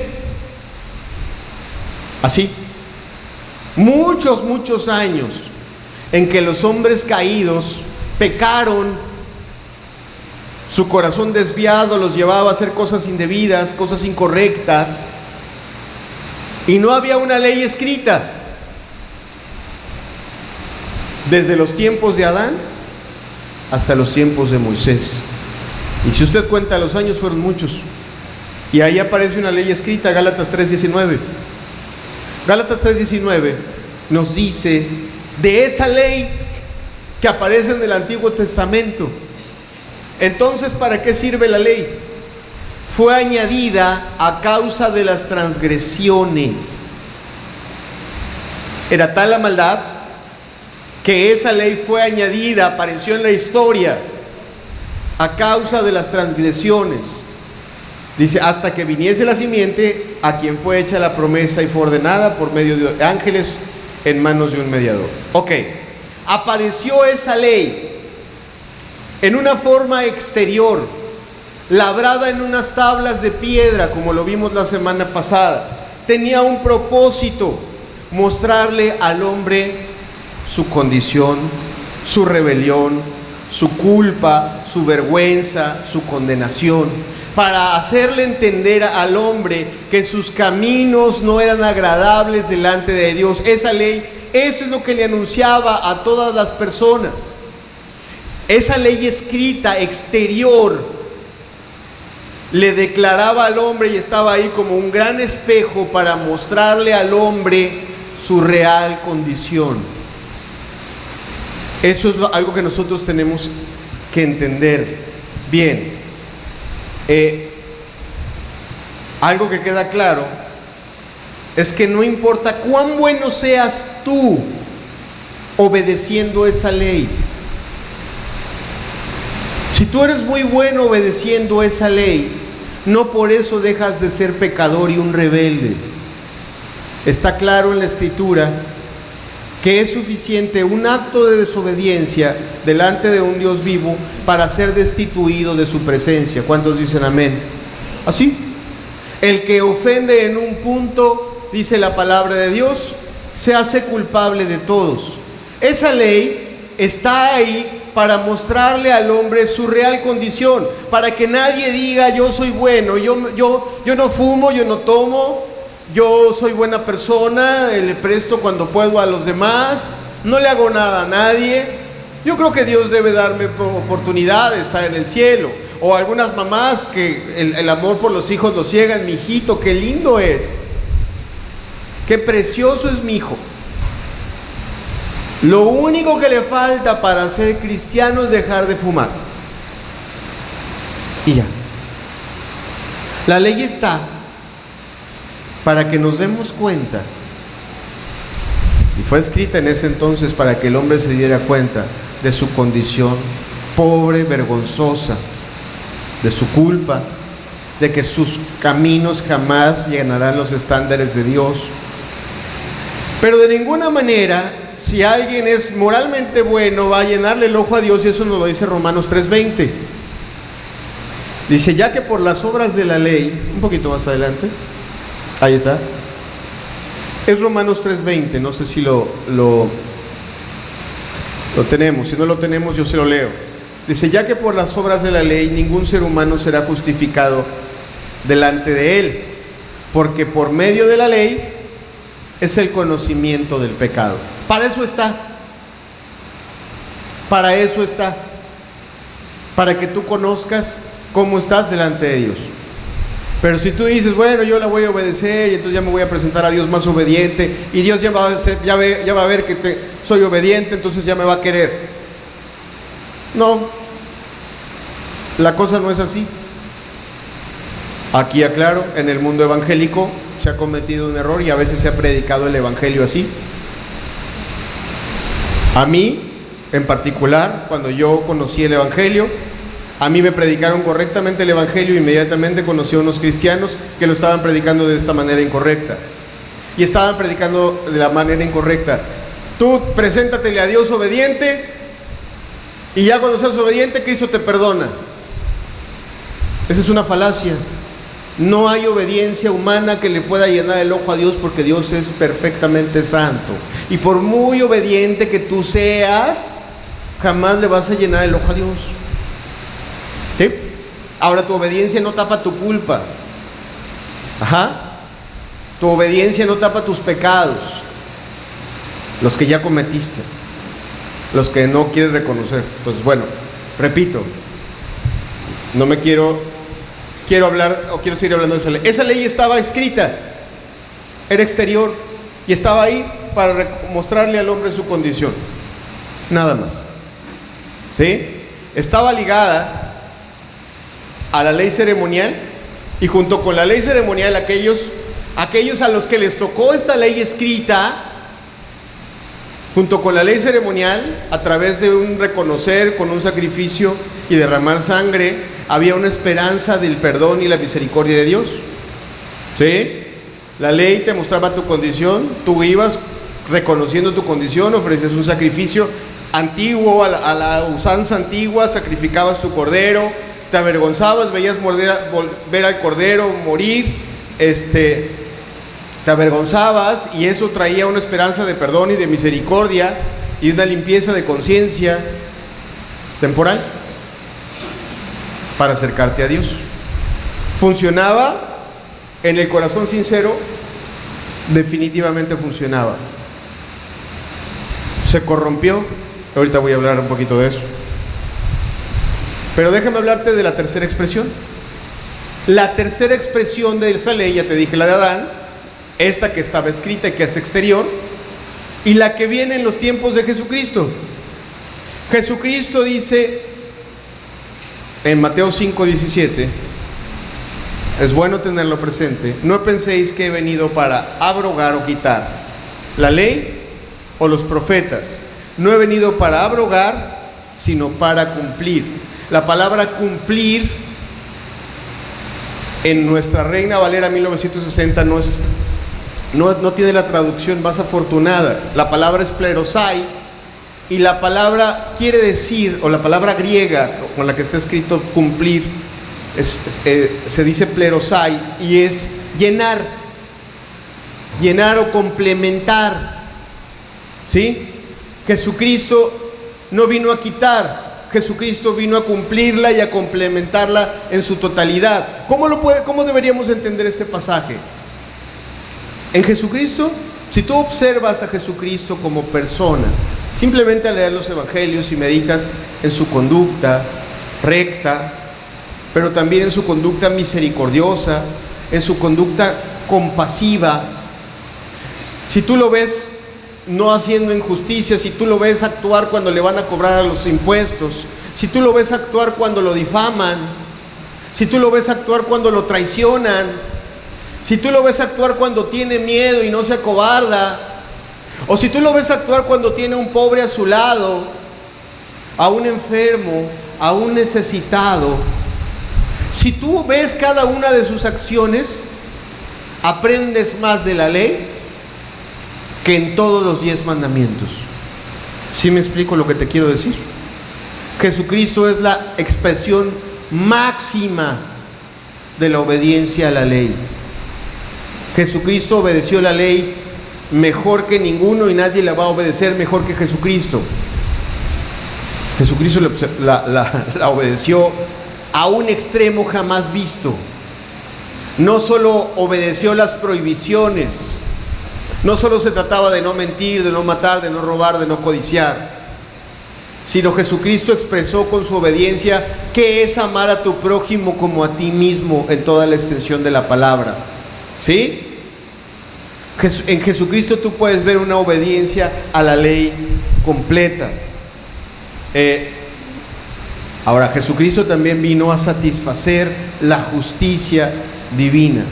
S2: Así. Muchos años en que los hombres caídos pecaron, su corazón desviado los llevaba a hacer cosas indebidas, cosas incorrectas, y no había una ley escrita. Desde los tiempos de Adán hasta los tiempos de Moisés. Y si usted cuenta los años, fueron muchos. Y ahí aparece una ley escrita, Gálatas 3:19. Gálatas 3:19 nos dice de esa ley que aparece en el Antiguo Testamento. Entonces, ¿para qué sirve la ley? Fue añadida a causa de las transgresiones. Era tal la maldad que esa ley fue añadida, apareció en la historia a causa de las transgresiones. Dice, hasta que viniese la simiente a quien fue hecha la promesa y fue ordenada por medio de ángeles en manos de un mediador. Ok, apareció esa ley en una forma exterior, labrada en unas tablas de piedra, como lo vimos la semana pasada. Tenía un propósito: mostrarle al hombre su condición, su rebelión, su culpa, su vergüenza, su condenación, para hacerle entender al hombre que sus caminos no eran agradables delante de Dios. Esa ley, eso es lo que le anunciaba a todas las personas. Esa ley escrita, exterior, le declaraba al hombre y estaba ahí como un gran espejo para mostrarle al hombre su real condición. Eso es algo que nosotros tenemos que entender bien. Algo que queda claro es que no importa cuán bueno seas tú obedeciendo esa ley. Si tú eres muy bueno obedeciendo esa ley, no por eso dejas de ser pecador y un rebelde. Está claro en la Escritura que es suficiente un acto de desobediencia delante de un Dios vivo para ser destituido de su presencia. ¿Cuántos dicen amén? Así. El que ofende en un punto, dice la palabra de Dios, se hace culpable de todos. Esa ley está ahí para mostrarle al hombre su real condición, para que nadie diga yo soy bueno, yo no fumo, yo no tomo, yo soy buena persona, le presto cuando puedo a los demás, no le hago nada a nadie. Yo creo que Dios debe darme oportunidad de estar en el cielo. O algunas mamás que el amor por los hijos los ciegan. Mi hijito, qué lindo es, qué precioso es mi hijo. Lo único que le falta para ser cristiano es dejar de fumar. Y ya. La ley está para que nos demos cuenta, y fue escrita en ese entonces para que el hombre se diera cuenta de su condición pobre, vergonzosa, de su culpa, de que sus caminos jamás llenarán los estándares de Dios. Pero de ninguna manera, si alguien es moralmente bueno, va a llenarle el ojo a Dios, y eso nos lo dice Romanos 3:20. Dice, ya que por las obras de la ley, un poquito más adelante, ahí está, es Romanos 3:20, no sé si lo tenemos, si no lo tenemos yo se lo leo. Dice, ya que por las obras de la ley ningún ser humano será justificado delante de él, porque por medio de la ley es el conocimiento del pecado. Para eso está. Para eso está. Para que tú conozcas cómo estás delante de Dios. Pero si tú dices, bueno, yo la voy a obedecer y entonces ya me voy a presentar a Dios más obediente, y Dios ya va a ver que soy obediente, entonces ya me va a querer. No, la cosa no es así. Aquí aclaro, en el mundo evangélico se ha cometido un error y a veces se ha predicado el evangelio así. A mí, en particular, cuando yo conocí el evangelio, a mí me predicaron correctamente el evangelio, inmediatamente conocí a unos cristianos que lo estaban predicando de esta manera incorrecta. Y estaban predicando de la manera incorrecta. Tú preséntatele a Dios obediente, y ya cuando seas obediente, Cristo te perdona. Esa es una falacia. No hay obediencia humana que le pueda llenar el ojo a Dios, porque Dios es perfectamente santo. Y por muy obediente que tú seas, jamás le vas a llenar el ojo a Dios. ¿Sí? Ahora, tu obediencia no tapa tu culpa. Tu obediencia no tapa tus pecados, los que ya cometiste, los que no quieres reconocer. Entonces, bueno, repito, no me quiero hablar, o quiero seguir hablando de esa ley. Esa ley estaba escrita, era exterior, y estaba ahí para mostrarle al hombre su condición, nada más. ¿Sí? Estaba ligada a la ley ceremonial, y junto con la ley ceremonial, aquellos a los que les tocó esta ley escrita, junto con la ley ceremonial, a través de un reconocer con un sacrificio y derramar sangre, había una esperanza del perdón y la misericordia de Dios. ¿Sí? La ley te mostraba tu condición, tú ibas reconociendo tu condición, ofrecías un sacrificio antiguo, a la usanza antigua, sacrificabas tu cordero, te avergonzabas, veías ver al cordero morir, te avergonzabas, y eso traía una esperanza de perdón y de misericordia y una limpieza de conciencia temporal para acercarte a Dios. ¿Funcionaba en el corazón sincero? Definitivamente funcionaba. Se corrompió. Ahorita voy a hablar un poquito de eso. Pero déjame hablarte de la tercera expresión. La tercera expresión de esa ley, ya te dije la de Adán, esta que estaba escrita y que es exterior, y la que viene en los tiempos de Jesucristo. Jesucristo dice en Mateo 5:17, es bueno tenerlo presente: no penséis que he venido para abrogar o quitar la ley o los profetas. No he venido para abrogar, sino para cumplir. La palabra cumplir en nuestra Reina Valera 1960 no tiene la traducción más afortunada. La palabra es plerosai, y la palabra quiere decir, o la palabra griega con la que está escrito cumplir, se dice plerosai, y es llenar o complementar. ¿Sí? Jesucristo no vino a quitar, Jesucristo vino a cumplirla y a complementarla en su totalidad. ¿Cómo deberíamos entender este pasaje? En Jesucristo, si tú observas a Jesucristo como persona, simplemente al leer los evangelios y meditas en su conducta recta, pero también en su conducta misericordiosa, en su conducta compasiva, si tú lo ves no haciendo injusticia, si tú lo ves actuar cuando le van a cobrar a los impuestos, si tú lo ves actuar cuando lo difaman, si tú lo ves actuar cuando lo traicionan, si tú lo ves actuar cuando tiene miedo y no se acobarda, o si tú lo ves actuar cuando tiene un pobre a su lado, a un enfermo, a un necesitado, si tú ves cada una de sus acciones, aprendes más de la ley que en todos los 10 mandamientos. ¿Sí me explico lo que te quiero decir? Jesucristo es la expresión máxima de la obediencia a la ley. Jesucristo obedeció la ley mejor que ninguno, y nadie la va a obedecer mejor que Jesucristo. Jesucristo la obedeció a un extremo jamás visto. No solo obedeció las prohibiciones, no solo se trataba de no mentir, de no matar, de no robar, de no codiciar, sino Jesucristo expresó con su obediencia qué es amar a tu prójimo como a ti mismo en toda la extensión de la palabra. ¿Sí? En Jesucristo tú puedes ver una obediencia a la ley completa. Ahora, Jesucristo también vino a satisfacer la justicia divina.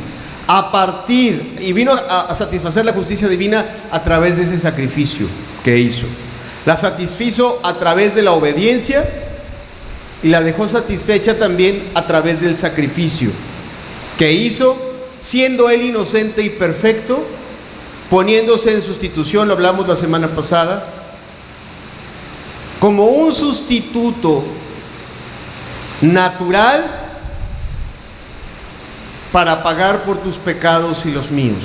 S2: Y vino a satisfacer la justicia divina a través de ese sacrificio que hizo. La satisfizo a través de la obediencia, y la dejó satisfecha también a través del sacrificio que hizo, siendo él inocente y perfecto, poniéndose en sustitución, lo hablamos la semana pasada, como un sustituto natural para pagar por tus pecados y los míos.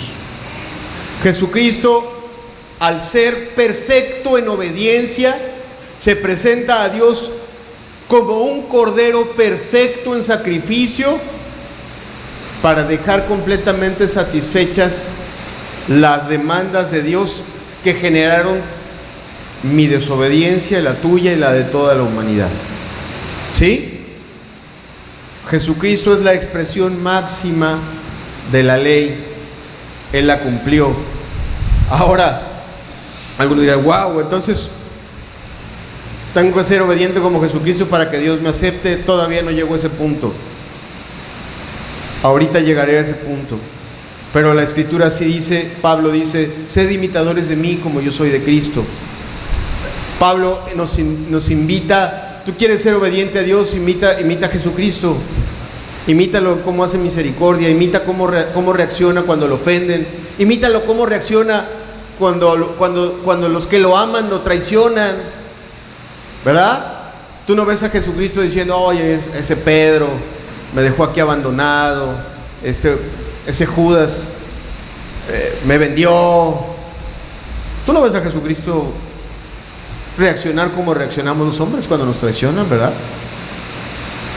S2: Jesucristo, al ser perfecto en obediencia, se presenta a Dios como un cordero perfecto en sacrificio para dejar completamente satisfechas las demandas de Dios que generaron mi desobediencia, la tuya y la de toda la humanidad. ¿Sí? Jesucristo es la expresión máxima de la ley. Él la cumplió. Ahora, algunos dirán, wow, entonces tengo que ser obediente como Jesucristo para que Dios me acepte. Todavía no llego a ese punto. Ahorita llegaré a ese punto. Pero la Escritura sí dice, Pablo dice, sed imitadores de mí como yo soy de Cristo. Pablo nos invita, tú quieres ser obediente a Dios, imita a Jesucristo. Imítalo cómo hace misericordia, imita cómo reacciona cuando lo ofenden, imítalo cómo reacciona cuando los que lo aman lo traicionan, ¿verdad? Tú no ves a Jesucristo diciendo, oye, ese Pedro me dejó aquí abandonado, ese Judas me vendió. Tú no ves a Jesucristo reaccionar como reaccionamos los hombres cuando nos traicionan, ¿verdad?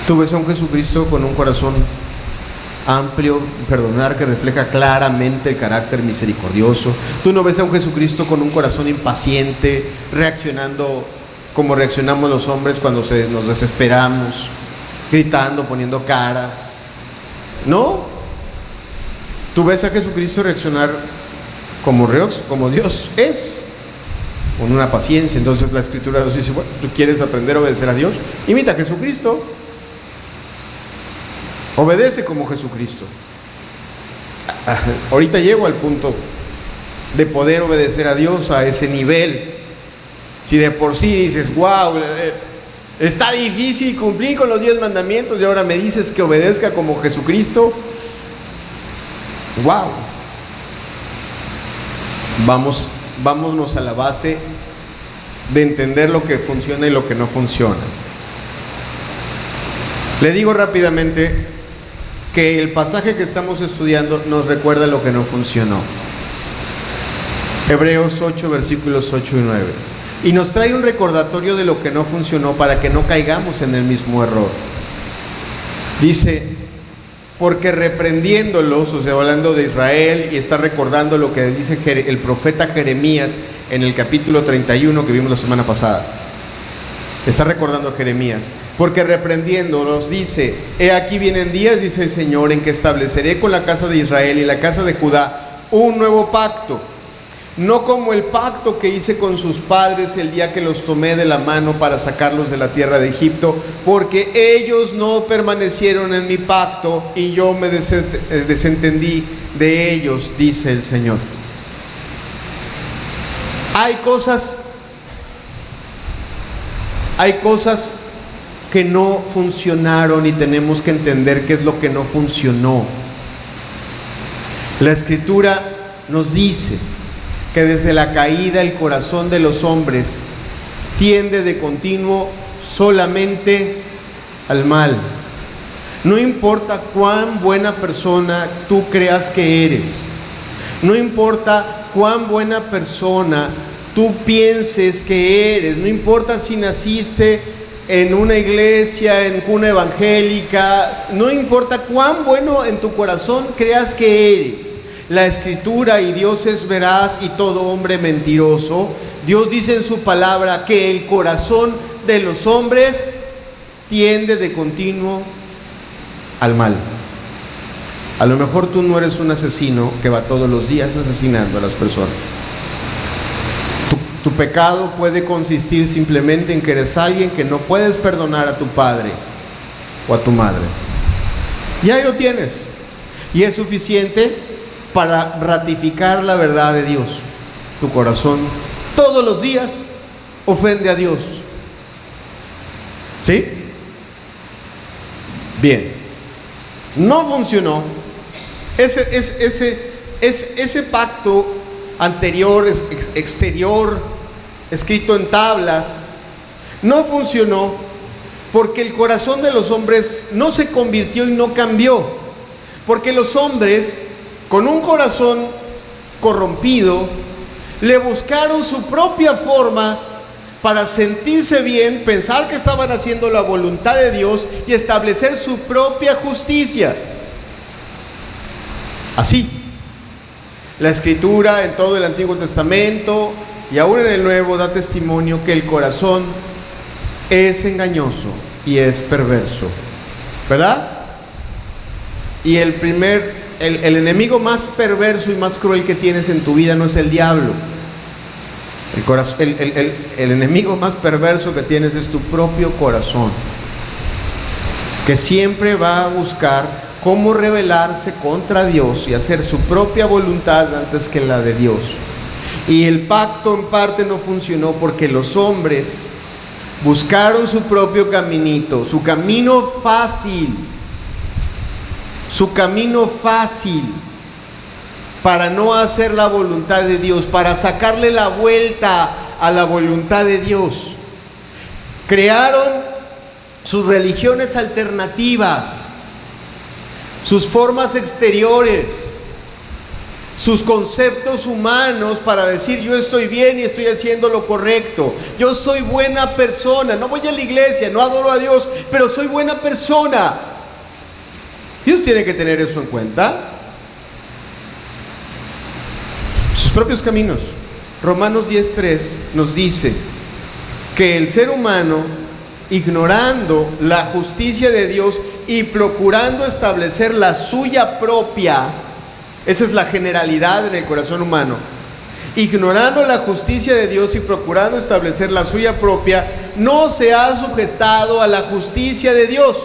S2: Tú ves a un Jesucristo con un corazón amplio, perdonar, que refleja claramente el carácter misericordioso. Tú no ves a un Jesucristo con un corazón impaciente, reaccionando como reaccionamos los hombres cuando nos desesperamos, gritando, poniendo caras. No. Tú ves a Jesucristo reaccionar como Dios es, con una paciencia. Entonces la Escritura nos dice, bueno, tú quieres aprender a obedecer a Dios, imita a Jesucristo. Obedece como Jesucristo. Ahorita llego al punto de poder obedecer a Dios a ese nivel. Si de por sí dices, wow, está difícil cumplir con los 10 mandamientos y ahora me dices que obedezca como Jesucristo. Wow. Vámonos a la base de entender lo que funciona y lo que no funciona. Le digo rápidamente que el pasaje que estamos estudiando nos recuerda lo que no funcionó. Hebreos 8, versículos 8 y 9. Y nos trae un recordatorio de lo que no funcionó para que no caigamos en el mismo error. Dice, porque reprendiéndolos, o sea, hablando de Israel, y está recordando lo que dice el profeta Jeremías en el capítulo 31 que vimos la semana pasada. Está recordando a Jeremías. Porque reprendiéndolos dice, he aquí vienen días, dice el Señor, en que estableceré con la casa de Israel y la casa de Judá un nuevo pacto, no como el pacto que hice con sus padres el día que los tomé de la mano para sacarlos de la tierra de Egipto, porque ellos no permanecieron en mi pacto y yo me desentendí de ellos, dice el Señor. Hay cosas que no funcionaron y tenemos que entender qué es lo que no funcionó. La Escritura nos dice que desde la caída el corazón de los hombres tiende de continuo solamente al mal. No importa cuán buena persona tú creas que eres, no importa cuán buena persona tú pienses que eres, no importa si naciste en una iglesia, en cuna evangélica, no importa cuán bueno en tu corazón creas que eres. La Escritura, y Dios es veraz y todo hombre mentiroso, Dios dice en su palabra que el corazón de los hombres tiende de continuo al mal. A lo mejor tú no eres un asesino que va todos los días asesinando a las personas. Tu pecado puede consistir simplemente en que eres alguien que no puedes perdonar a tu padre o a tu madre. Y ahí lo tienes. Y es suficiente para ratificar la verdad de Dios. Tu corazón todos los días ofende a Dios. ¿Sí? Bien. No funcionó. Ese pacto anterior, exterior, escrito en tablas, no funcionó porque el corazón de los hombres no se convirtió y no cambió. Porque los hombres, con un corazón corrompido, le buscaron su propia forma para sentirse bien, pensar que estaban haciendo la voluntad de Dios y establecer su propia justicia. Así, la Escritura en todo el Antiguo Testamento y aún en el Nuevo da testimonio que el corazón es engañoso y es perverso, ¿verdad? Y el enemigo más perverso y más cruel que tienes en tu vida no es el diablo. El enemigo más perverso que tienes es tu propio corazón, que siempre va a buscar cómo rebelarse contra Dios y hacer su propia voluntad antes que la de Dios. Y el pacto en parte no funcionó porque los hombres buscaron su propio caminito, su camino fácil, para no hacer la voluntad de Dios, para sacarle la vuelta a la voluntad de Dios. Crearon sus religiones alternativas, sus formas exteriores, sus conceptos humanos para decir: yo estoy bien y estoy haciendo lo correcto, yo soy buena persona, no voy a la iglesia, no adoro a Dios, pero soy buena persona. Dios tiene que tener eso en cuenta. Sus propios caminos. Romanos 10:3 nos dice que el ser humano, ignorando la justicia de Dios y procurando establecer la suya propia, esa es la generalidad en el corazón humano, ignorando la justicia de Dios y procurando establecer la suya propia, no se ha sujetado a la justicia de Dios.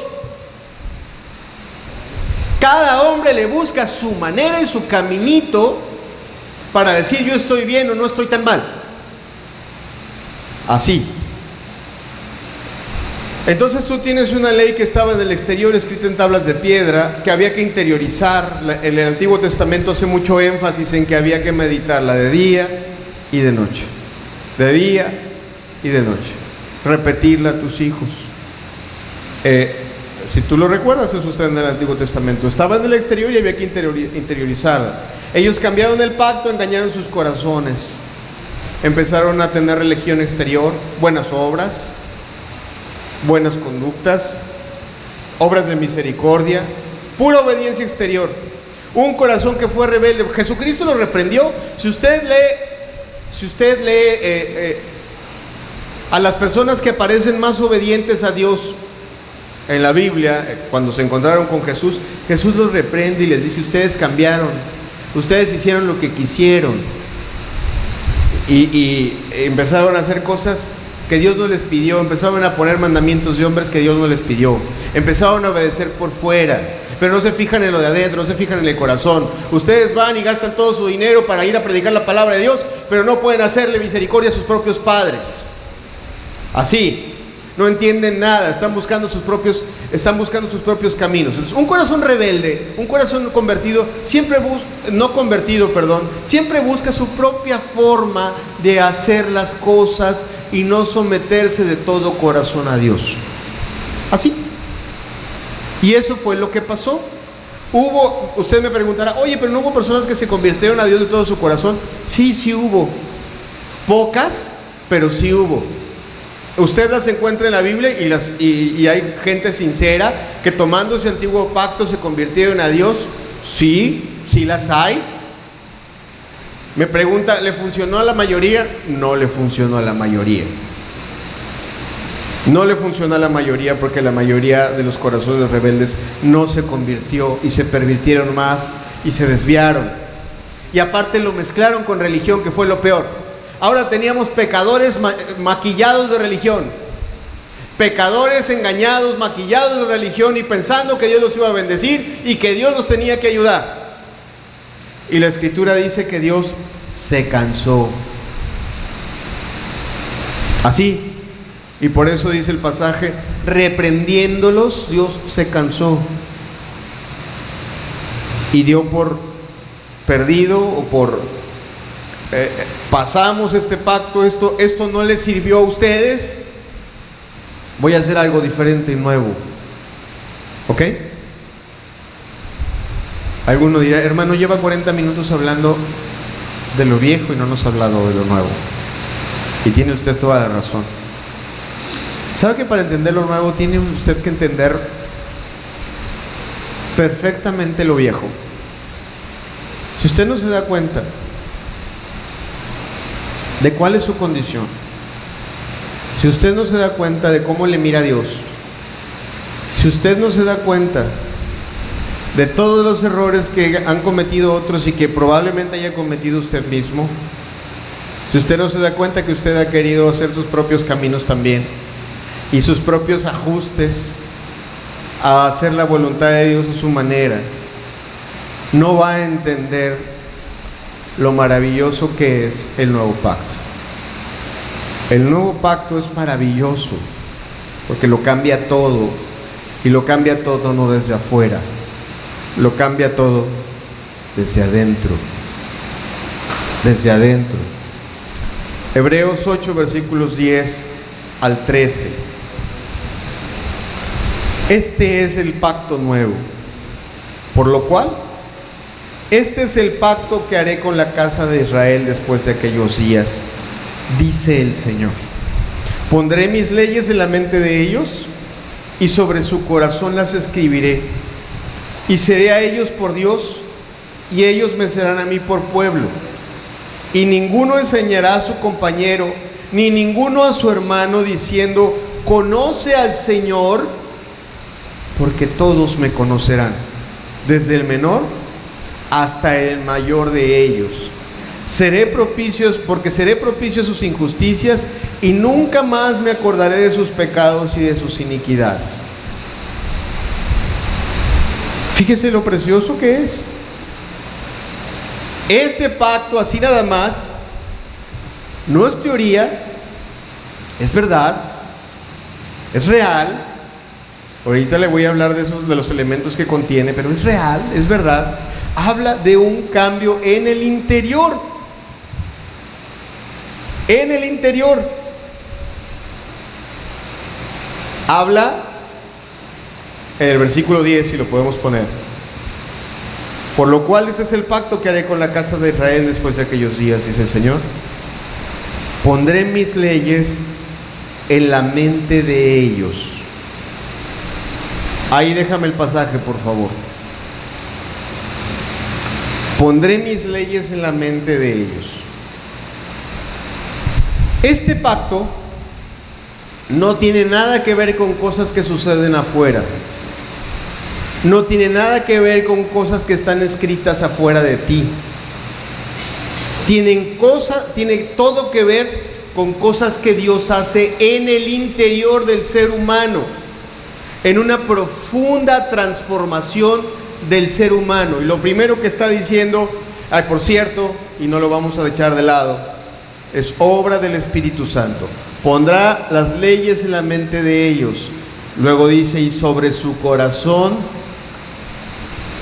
S2: Cada hombre le busca su manera y su caminito para decir: yo estoy bien o no estoy tan mal. Así. Entonces tú tienes una ley que estaba en el exterior escrita en tablas de piedra, que había que interiorizar. En el Antiguo Testamento hace mucho énfasis en que había que meditarla de día y de noche. De día y de noche. Repetirla a tus hijos. Si tú lo recuerdas, eso está en el Antiguo Testamento. Estaba en el exterior y había que interiorizarla. Ellos cambiaron el pacto, engañaron sus corazones. Empezaron a tener religión exterior, buenas obras, buenas conductas, obras de misericordia, pura obediencia exterior. Un corazón que fue rebelde. Jesucristo lo reprendió. Si usted lee a las personas que parecen más obedientes a Dios en la Biblia, cuando se encontraron con Jesús, Jesús los reprende y les dice: ustedes cambiaron, ustedes hicieron lo que quisieron y empezaron a hacer cosas que Dios no les pidió, empezaron a poner mandamientos de hombres que Dios no les pidió, empezaron a obedecer por fuera, pero no se fijan en lo de adentro, no se fijan en el corazón. Ustedes van y gastan todo su dinero para ir a predicar la palabra de Dios, pero no pueden hacerle misericordia a sus propios padres. Así, no entienden nada, están buscando sus propios caminos. Entonces, un corazón rebelde, un corazón convertido, siempre busca su propia forma de hacer las cosas y no someterse de todo corazón a Dios. Así. Y eso fue lo que pasó. Usted me preguntará: oye, pero ¿no hubo personas que se convirtieron a Dios de todo su corazón? Sí, sí hubo. Pocas, pero sí hubo. Usted las encuentra en la Biblia y hay gente sincera que tomando ese antiguo pacto se convirtieron a Dios. Sí, sí las hay. Me pregunta: ¿le funcionó a la mayoría? No le funcionó a la mayoría. No le funcionó a la mayoría porque la mayoría de los corazones rebeldes no se convirtió y se pervirtieron más y se desviaron. Y aparte lo mezclaron con religión, que fue lo peor. Ahora teníamos pecadores maquillados de religión, pecadores engañados, maquillados de religión y pensando que Dios los iba a bendecir y que Dios los tenía que ayudar. Y la Escritura dice que Dios se cansó. Así. Y por eso dice el pasaje: reprendiéndolos, Dios se cansó. Y dio por perdido o por... pasamos este pacto, esto no les sirvió a ustedes, voy a hacer algo diferente y nuevo. ¿Ok? Alguno dirá, hermano, lleva 40 minutos hablando de lo viejo y no nos ha hablado de lo nuevo. Y tiene usted toda la razón. ¿Sabe que para entender lo nuevo tiene usted que entender perfectamente lo viejo? Si usted no se da cuenta de cuál es su condición, si usted no se da cuenta de cómo le mira a Dios, si usted no se da cuenta de todos los errores que han cometido otros y que probablemente haya cometido usted mismo, si usted no se da cuenta que usted ha querido hacer sus propios caminos también y sus propios ajustes a hacer la voluntad de Dios a su manera, no va a entender lo maravilloso que es el nuevo pacto. El nuevo pacto es maravilloso porque lo cambia todo, y lo cambia todo no desde afuera, lo cambia todo desde adentro. Desde adentro. Hebreos 8, versículos 10 al 13. Este es el pacto nuevo, por lo cual este es el pacto que haré con la casa de Israel después de aquellos días, dice el Señor. Pondré mis leyes en la mente de ellos y sobre su corazón las escribiré, y seré a ellos por Dios y ellos me serán a mí por pueblo. Y ninguno enseñará a su compañero ni ninguno a su hermano diciendo, conoce al Señor, porque todos me conocerán, desde el menor hasta el mayor de ellos. Seré propicio a sus injusticias y nunca más me acordaré de sus pecados y de sus iniquidades. Fíjese lo precioso que es. Este pacto, así nada más, no es teoría, es verdad, es real. Ahorita le voy a hablar de los elementos que contiene, pero es real, es verdad. Habla de un cambio en el interior. En el interior. Habla en el versículo 10, si lo podemos poner. Por lo cual este es el pacto que haré con la casa de Israel después de aquellos días, dice el Señor. Pondré mis leyes en la mente de ellos. Ahí déjame el pasaje, por favor. Pondré mis leyes en la mente de ellos. Este pacto no tiene nada que ver con cosas que suceden afuera. No tiene nada que ver con cosas que están escritas afuera de ti. Tiene todo que ver con cosas que Dios hace en el interior del ser humano, en una profunda transformación del ser humano. Y lo primero que está diciendo, por cierto, y no lo vamos a echar de lado, es obra del Espíritu Santo. Pondrá las leyes en la mente de ellos. Luego dice, y sobre su corazón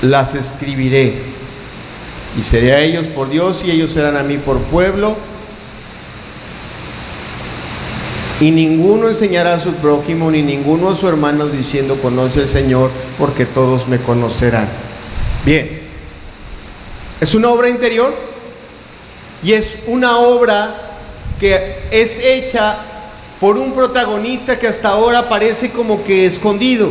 S2: las escribiré. Y seré a ellos por Dios y ellos serán a mí por pueblo. Y ninguno enseñará a su prójimo ni ninguno a su hermano diciendo, conoce al Señor, porque todos me conocerán. Bien, es una obra interior y es una obra que es hecha por un protagonista que hasta ahora parece como que escondido.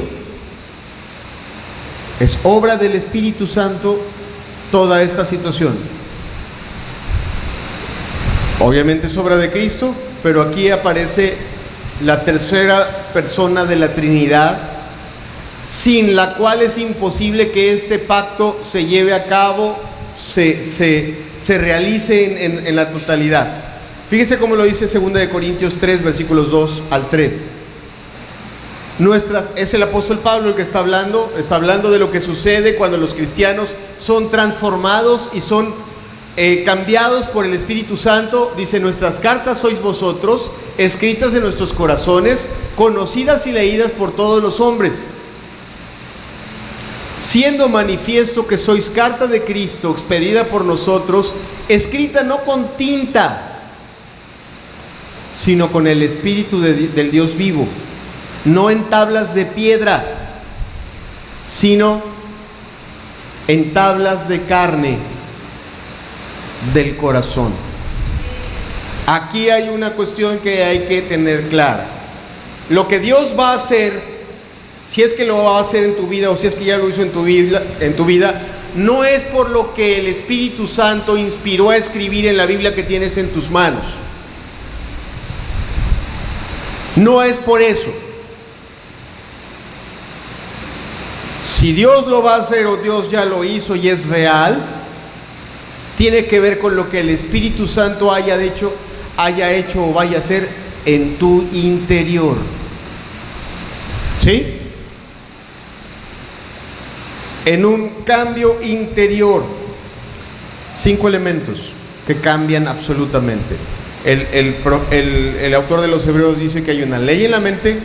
S2: Es obra del Espíritu Santo toda esta situación. Obviamente es obra de Cristo, pero aquí aparece la tercera persona de la Trinidad, sin la cual es imposible que este pacto se lleve a cabo, se realice en la totalidad. Fíjese cómo lo dice 2 Corintios 3, versículos 2 al 3. Es el apóstol Pablo el que está hablando de lo que sucede cuando los cristianos son transformados y son cambiados por el Espíritu Santo. Dice, nuestras cartas sois vosotros, escritas en nuestros corazones, conocidas y leídas por todos los hombres, siendo manifiesto que sois carta de Cristo, expedida por nosotros, escrita no con tinta, sino con el Espíritu del Dios vivo, no en tablas de piedra, sino en tablas de carne del corazón. Aquí hay una cuestión que hay que tener clara. Lo que Dios va a hacer, si es que lo va a hacer en tu vida o si es que ya lo hizo en tu vida, no es por lo que el Espíritu Santo inspiró a escribir en la Biblia que tienes en tus manos. No es por eso. Si Dios lo va a hacer o Dios ya lo hizo y es real, tiene que ver con lo que el Espíritu Santo haya hecho o vaya a hacer en tu interior. ¿Sí? En un cambio interior. 5 elementos que cambian absolutamente. El autor de los Hebreos dice que hay una ley en la mente,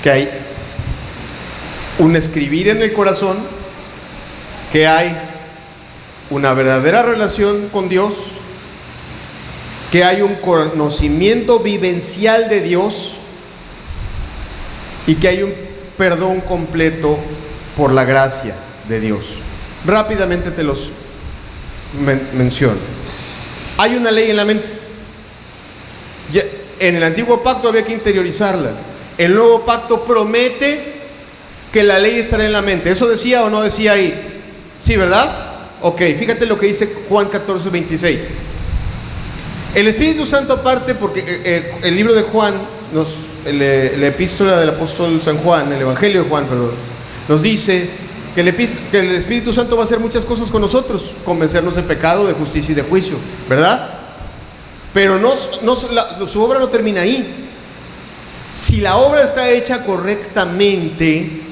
S2: que hay un escribir en el corazón, que hay una verdadera relación con Dios, que hay un conocimiento vivencial de Dios y que hay un perdón completo por la gracia de Dios. Rápidamente te los menciono. Hay una ley en la mente. Ya, en el antiguo pacto había que interiorizarla. El nuevo pacto promete que la ley estará en la mente. ¿Eso decía o no decía ahí? Sí, ¿verdad? Ok, fíjate lo que dice Juan 14:26. El Espíritu Santo, aparte, porque el libro de Juan, la epístola del apóstol San Juan, el Evangelio de Juan, perdón, nos dice que el Espíritu Santo va a hacer muchas cosas con nosotros, convencernos de pecado, de justicia y de juicio, ¿verdad? Pero su obra no termina ahí. Si la obra está hecha correctamente,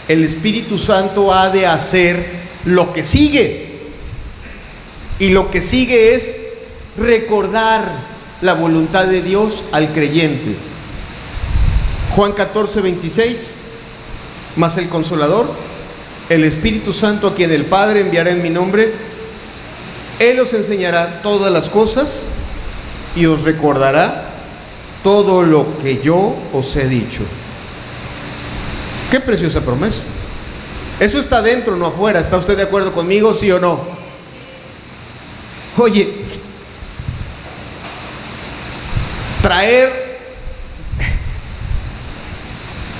S2: el Espíritu Santo ha de hacer lo que sigue. Y lo que sigue es recordar la voluntad de Dios al creyente. Juan 14:26. Mas el Consolador, el Espíritu Santo, a quien el Padre enviará en mi nombre, Él os enseñará todas las cosas y os recordará todo lo que yo os he dicho. Qué preciosa promesa. Eso está dentro, no afuera. ¿Está usted de acuerdo conmigo, sí o no? Oye,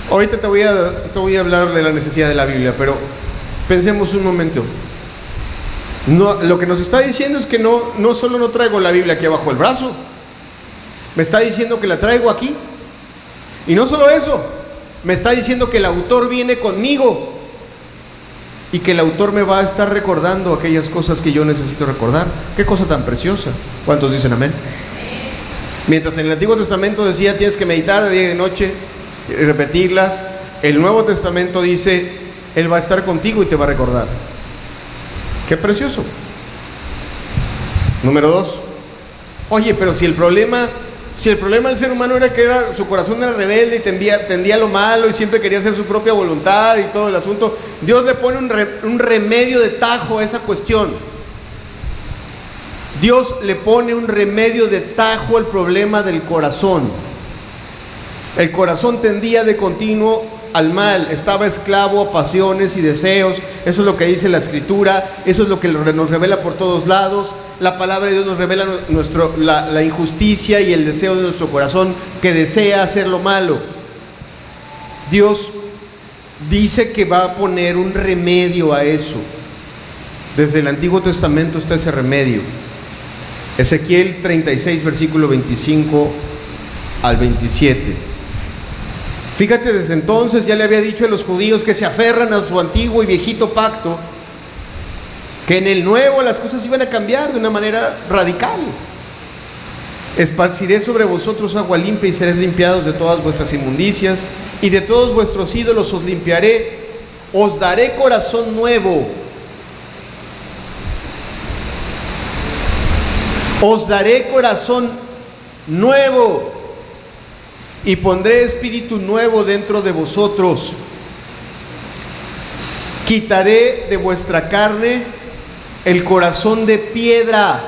S2: ahorita te voy a hablar de la necesidad de la Biblia, pero pensemos un momento. Lo que nos está diciendo es que no solo no traigo la Biblia aquí abajo del brazo, me está diciendo que la traigo aquí. Y no solo eso, me está diciendo que el autor viene conmigo y que el autor me va a estar recordando aquellas cosas que yo necesito recordar. Qué cosa tan preciosa. ¿Cuántos dicen amén? Mientras en el Antiguo Testamento decía tienes que meditar de día y de noche y repetirlas, el Nuevo Testamento dice Él va a estar contigo y te va a recordar. Qué precioso. Número 2. Oye, pero si el problema del ser humano era que su corazón era rebelde y tendía a lo malo y siempre quería hacer su propia voluntad y todo el asunto, Dios le pone un remedio de tajo a esa cuestión. Dios le pone un remedio de tajo al problema del corazón. El corazón tendía de continuo al mal, estaba esclavo a pasiones y deseos. Eso es lo que dice la Escritura, eso es lo que nos revela por todos lados. La palabra de Dios nos revela la injusticia y el deseo de nuestro corazón que desea hacer lo malo. Dios dice que va a poner un remedio a eso. Desde el Antiguo Testamento está ese remedio. Ezequiel 36, versículo 25 al 27. Fíjate, desde entonces ya le había dicho a los judíos que se aferran a su antiguo y viejito pacto, que en el nuevo las cosas iban a cambiar de una manera radical. Esparciré sobre vosotros agua limpia y seréis limpiados de todas vuestras inmundicias, y de todos vuestros ídolos os limpiaré. Os daré corazón nuevo. Os daré corazón nuevo y pondré espíritu nuevo dentro de vosotros. Quitaré de vuestra carne el corazón de piedra.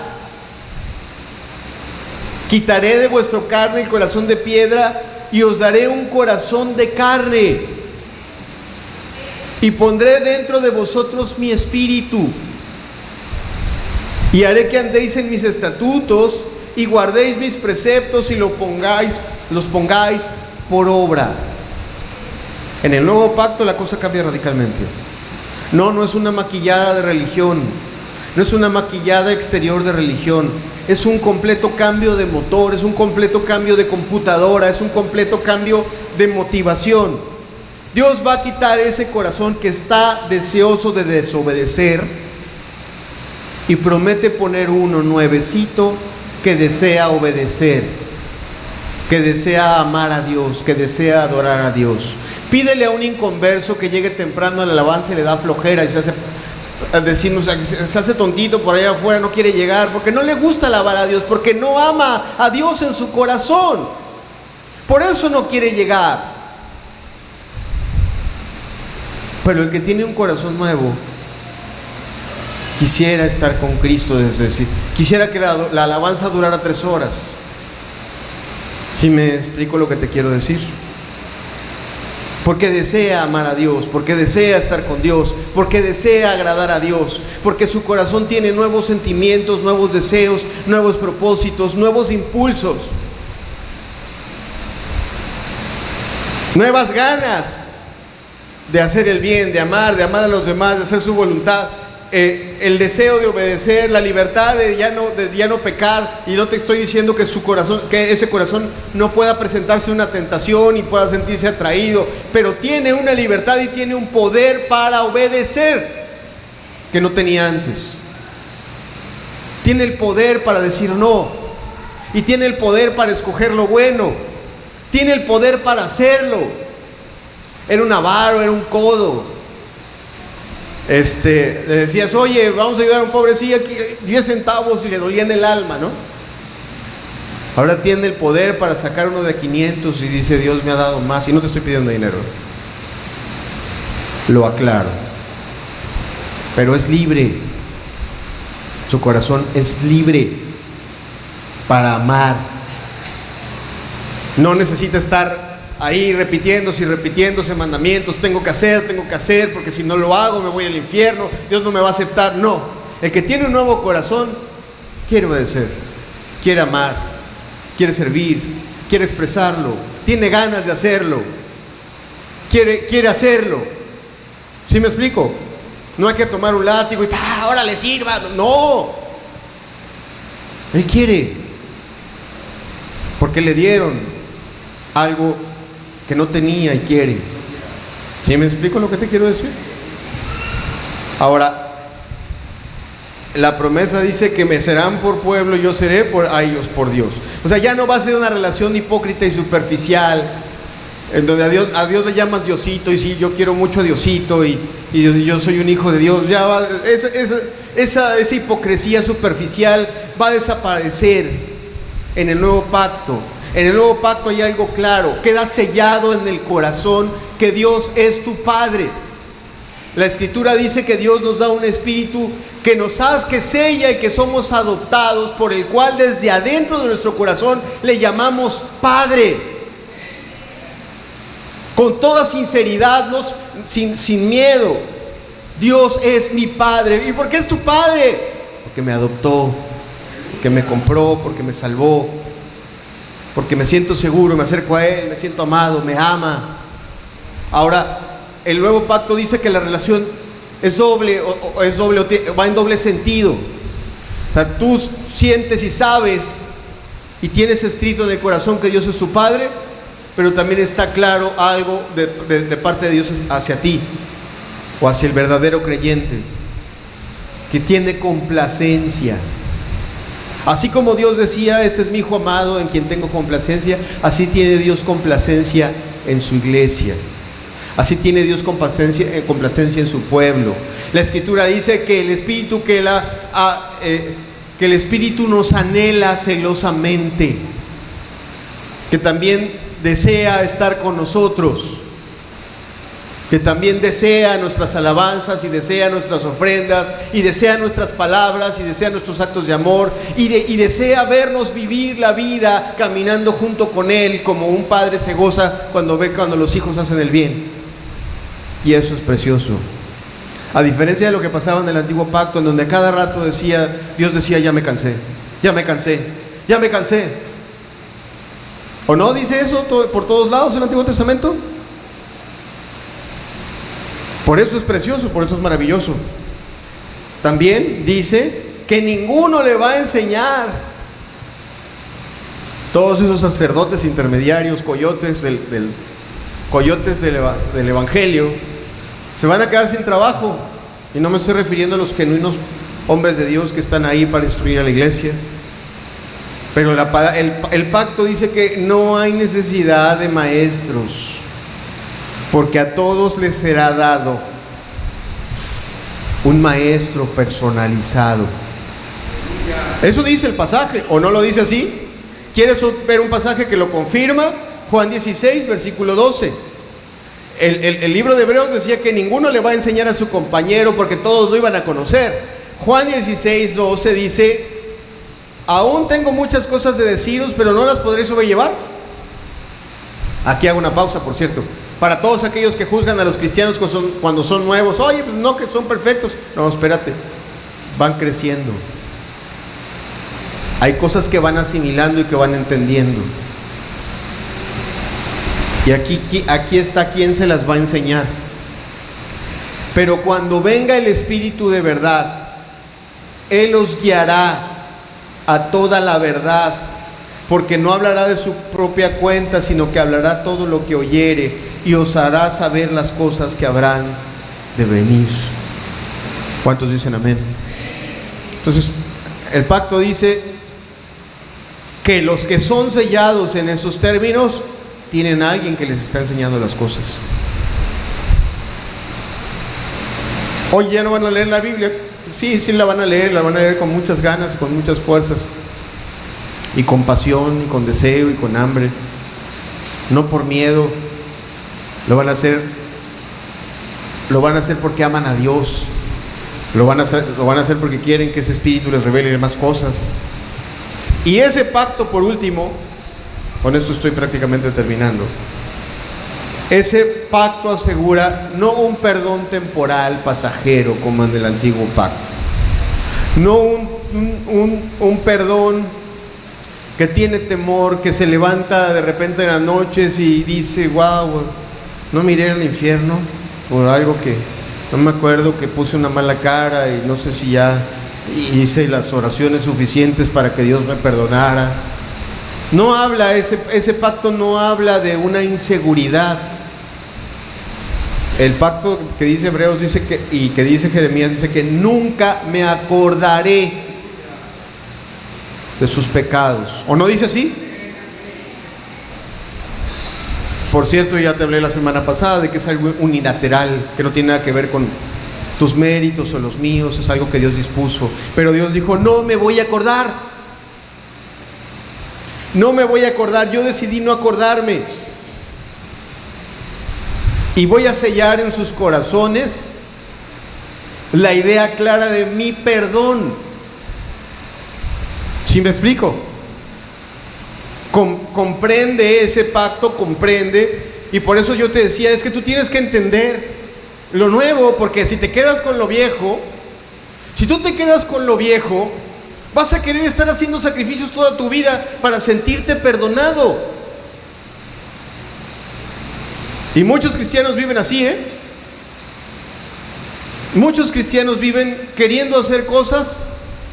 S2: Quitaré de vuestra carne el corazón de piedra y os daré un corazón de carne. y pondré dentro de vosotros mi espíritu, y haré que andéis en mis estatutos, y guardéis mis preceptos, y los pongáis por obra. En el nuevo pacto la cosa cambia radicalmente. No es una maquillada de religión, no es una maquillada exterior de religión, es un completo cambio de motor, es un completo cambio de computadora, es un completo cambio de motivación. Dios va a quitar ese corazón que está deseoso de desobedecer y promete poner uno nuevecito que desea obedecer, que desea amar a Dios, que desea adorar a Dios. Pídele a un inconverso que llegue temprano a la alabanza y le da flojera y se hace tontito por allá afuera, no quiere llegar porque no le gusta alabar a Dios, porque no ama a Dios en su corazón, por eso no quiere llegar. Pero el que tiene un corazón nuevo quisiera estar con Cristo, quisiera que la alabanza durara 3 horas. ¿Sí me explico lo que te quiero decir? Porque desea amar a Dios, porque desea estar con Dios, porque desea agradar a Dios, porque su corazón tiene nuevos sentimientos, nuevos deseos, nuevos propósitos, nuevos impulsos, nuevas ganas de hacer el bien, de amar a los demás, de hacer su voluntad. El deseo de obedecer, la libertad de ya no pecar. Y no te estoy diciendo que ese corazón no pueda presentarse una tentación y pueda sentirse atraído, pero tiene una libertad y tiene un poder para obedecer que no tenía antes. Tiene el poder para decir no, y tiene el poder para escoger lo bueno, tiene el poder para hacerlo. Era un avaro, era un codo. Le decías, oye, vamos a ayudar a un pobrecillo aquí, 10 centavos, y le dolía en el alma, ¿no? Ahora tiene el poder para sacar uno de 500 y dice, Dios me ha dado más, y no te estoy pidiendo dinero. Lo aclaro. Pero es libre. Su corazón es libre para amar. No necesita estar ahí repitiéndose mandamientos. Tengo que hacer, porque si no lo hago me voy al infierno, Dios no me va a aceptar. No, el que tiene un nuevo corazón quiere obedecer, quiere amar, quiere servir, quiere expresarlo, tiene ganas de hacerlo, quiere hacerlo. ¿Sí me explico? No hay que tomar un látigo y ahora le sirva. No, él quiere, porque le dieron algo que no tenía y quiere. ¿Sí me explico lo que te quiero decir? Ahora, la promesa dice que me serán por pueblo, yo seré a ellos por Dios. O sea, ya no va a ser una relación hipócrita y superficial, en donde a Dios le llamas Diosito, y sí, yo quiero mucho a Diosito, y yo soy un hijo de Dios. Ya va, esa hipocresía superficial va a desaparecer en el nuevo pacto. En el nuevo pacto hay algo claro, queda sellado en el corazón que Dios es tu Padre. La Escritura dice que Dios nos da un espíritu que sella y que somos adoptados, por el cual desde adentro de nuestro corazón le llamamos Padre. Con toda sinceridad, sin miedo. Dios es mi Padre. ¿Y por qué es tu Padre? Porque me adoptó, porque me compró, porque me salvó, porque me siento seguro, me acerco a Él, me siento amado, me ama. Ahora, el nuevo pacto dice que la relación es doble, va en doble sentido. O sea, tú sientes y sabes y tienes escrito en el corazón que Dios es tu Padre, pero también está claro algo de parte de Dios hacia ti, o hacia el verdadero creyente, que tiene complacencia. Así como Dios decía, este es mi hijo amado en quien tengo complacencia, así tiene Dios complacencia en su iglesia. Así tiene Dios complacencia en su pueblo. La Escritura dice que el Espíritu que el Espíritu nos anhela celosamente, que también desea estar con nosotros, que también desea nuestras alabanzas y desea nuestras ofrendas y desea nuestras palabras y desea nuestros actos de amor y desea vernos vivir la vida caminando junto con Él, como un padre se goza cuando ve cuando los hijos hacen el bien. Y eso es precioso. A diferencia de lo que pasaba en el antiguo pacto, en donde cada rato Dios decía, ya me cansé, ya me cansé, ya me cansé. ¿O no dice eso por todos lados en el Antiguo Testamento? Por eso es precioso, por eso es maravilloso. También dice que ninguno le va a enseñar. Todos esos sacerdotes intermediarios, coyotes del Evangelio, se van a quedar sin trabajo. Y no me estoy refiriendo a los genuinos hombres de Dios que están ahí para instruir a la iglesia. Pero el pacto dice que no hay necesidad de maestros, porque a todos les será dado un maestro personalizado. Eso dice el pasaje, ¿o no lo dice así? ¿Quieres ver un pasaje que lo confirma? Juan 16, versículo 12. El libro de Hebreos decía que ninguno le va a enseñar a su compañero porque todos lo iban a conocer. Juan 16, 12 dice: aún tengo muchas cosas de deciros, pero no las podré sobrellevar. Aquí hago una pausa, por cierto. Para todos aquellos que juzgan a los cristianos cuando son nuevos, oye, pues no, que son perfectos. No, espérate, van creciendo. Hay cosas que van asimilando y que van entendiendo. Y aquí está quien se las va a enseñar. Pero cuando venga el Espíritu de verdad, Él los guiará a toda la verdad, porque no hablará de su propia cuenta, sino que hablará todo lo que oyere, y os hará saber las cosas que habrán de venir. ¿Cuántos dicen amén? Entonces, el pacto dice que los que son sellados en esos términos tienen a alguien que les está enseñando las cosas. Oye, ¿ya no van a leer la Biblia? Sí, la van a leer con muchas ganas y con muchas fuerzas, y con pasión, y con deseo, y con hambre, no por miedo. Lo van a hacer porque aman a Dios. Lo van a hacer porque quieren que ese Espíritu les revele más cosas. Y ese pacto, por último, con esto estoy prácticamente terminando. Ese pacto asegura no un perdón temporal, pasajero, como en el antiguo pacto. No un perdón que tiene temor, que se levanta de repente en las noches y dice: wow, no miré al infierno por algo que no me acuerdo, que puse una mala cara y no sé si ya hice las oraciones suficientes para que Dios me perdonara. No habla, ese pacto no habla de una inseguridad. El pacto que dice Hebreos y que dice Jeremías dice que nunca me acordaré de sus pecados. ¿O no dice así? Por cierto, ya te hablé la semana pasada de que es algo unilateral, que no tiene nada que ver con tus méritos o los míos, es algo que Dios dispuso. Pero Dios dijo: no me voy a acordar. No me voy a acordar, yo decidí no acordarme. Y voy a sellar en sus corazones la idea clara de mi perdón. ¿Sí me explico? Comprende ese pacto, comprende. Y por eso yo te decía, es que tú tienes que entender lo nuevo, porque si te quedas con lo viejo, si tú te quedas con lo viejo, vas a querer estar haciendo sacrificios toda tu vida para sentirte perdonado. Y muchos cristianos viven así, Muchos cristianos viven queriendo hacer cosas,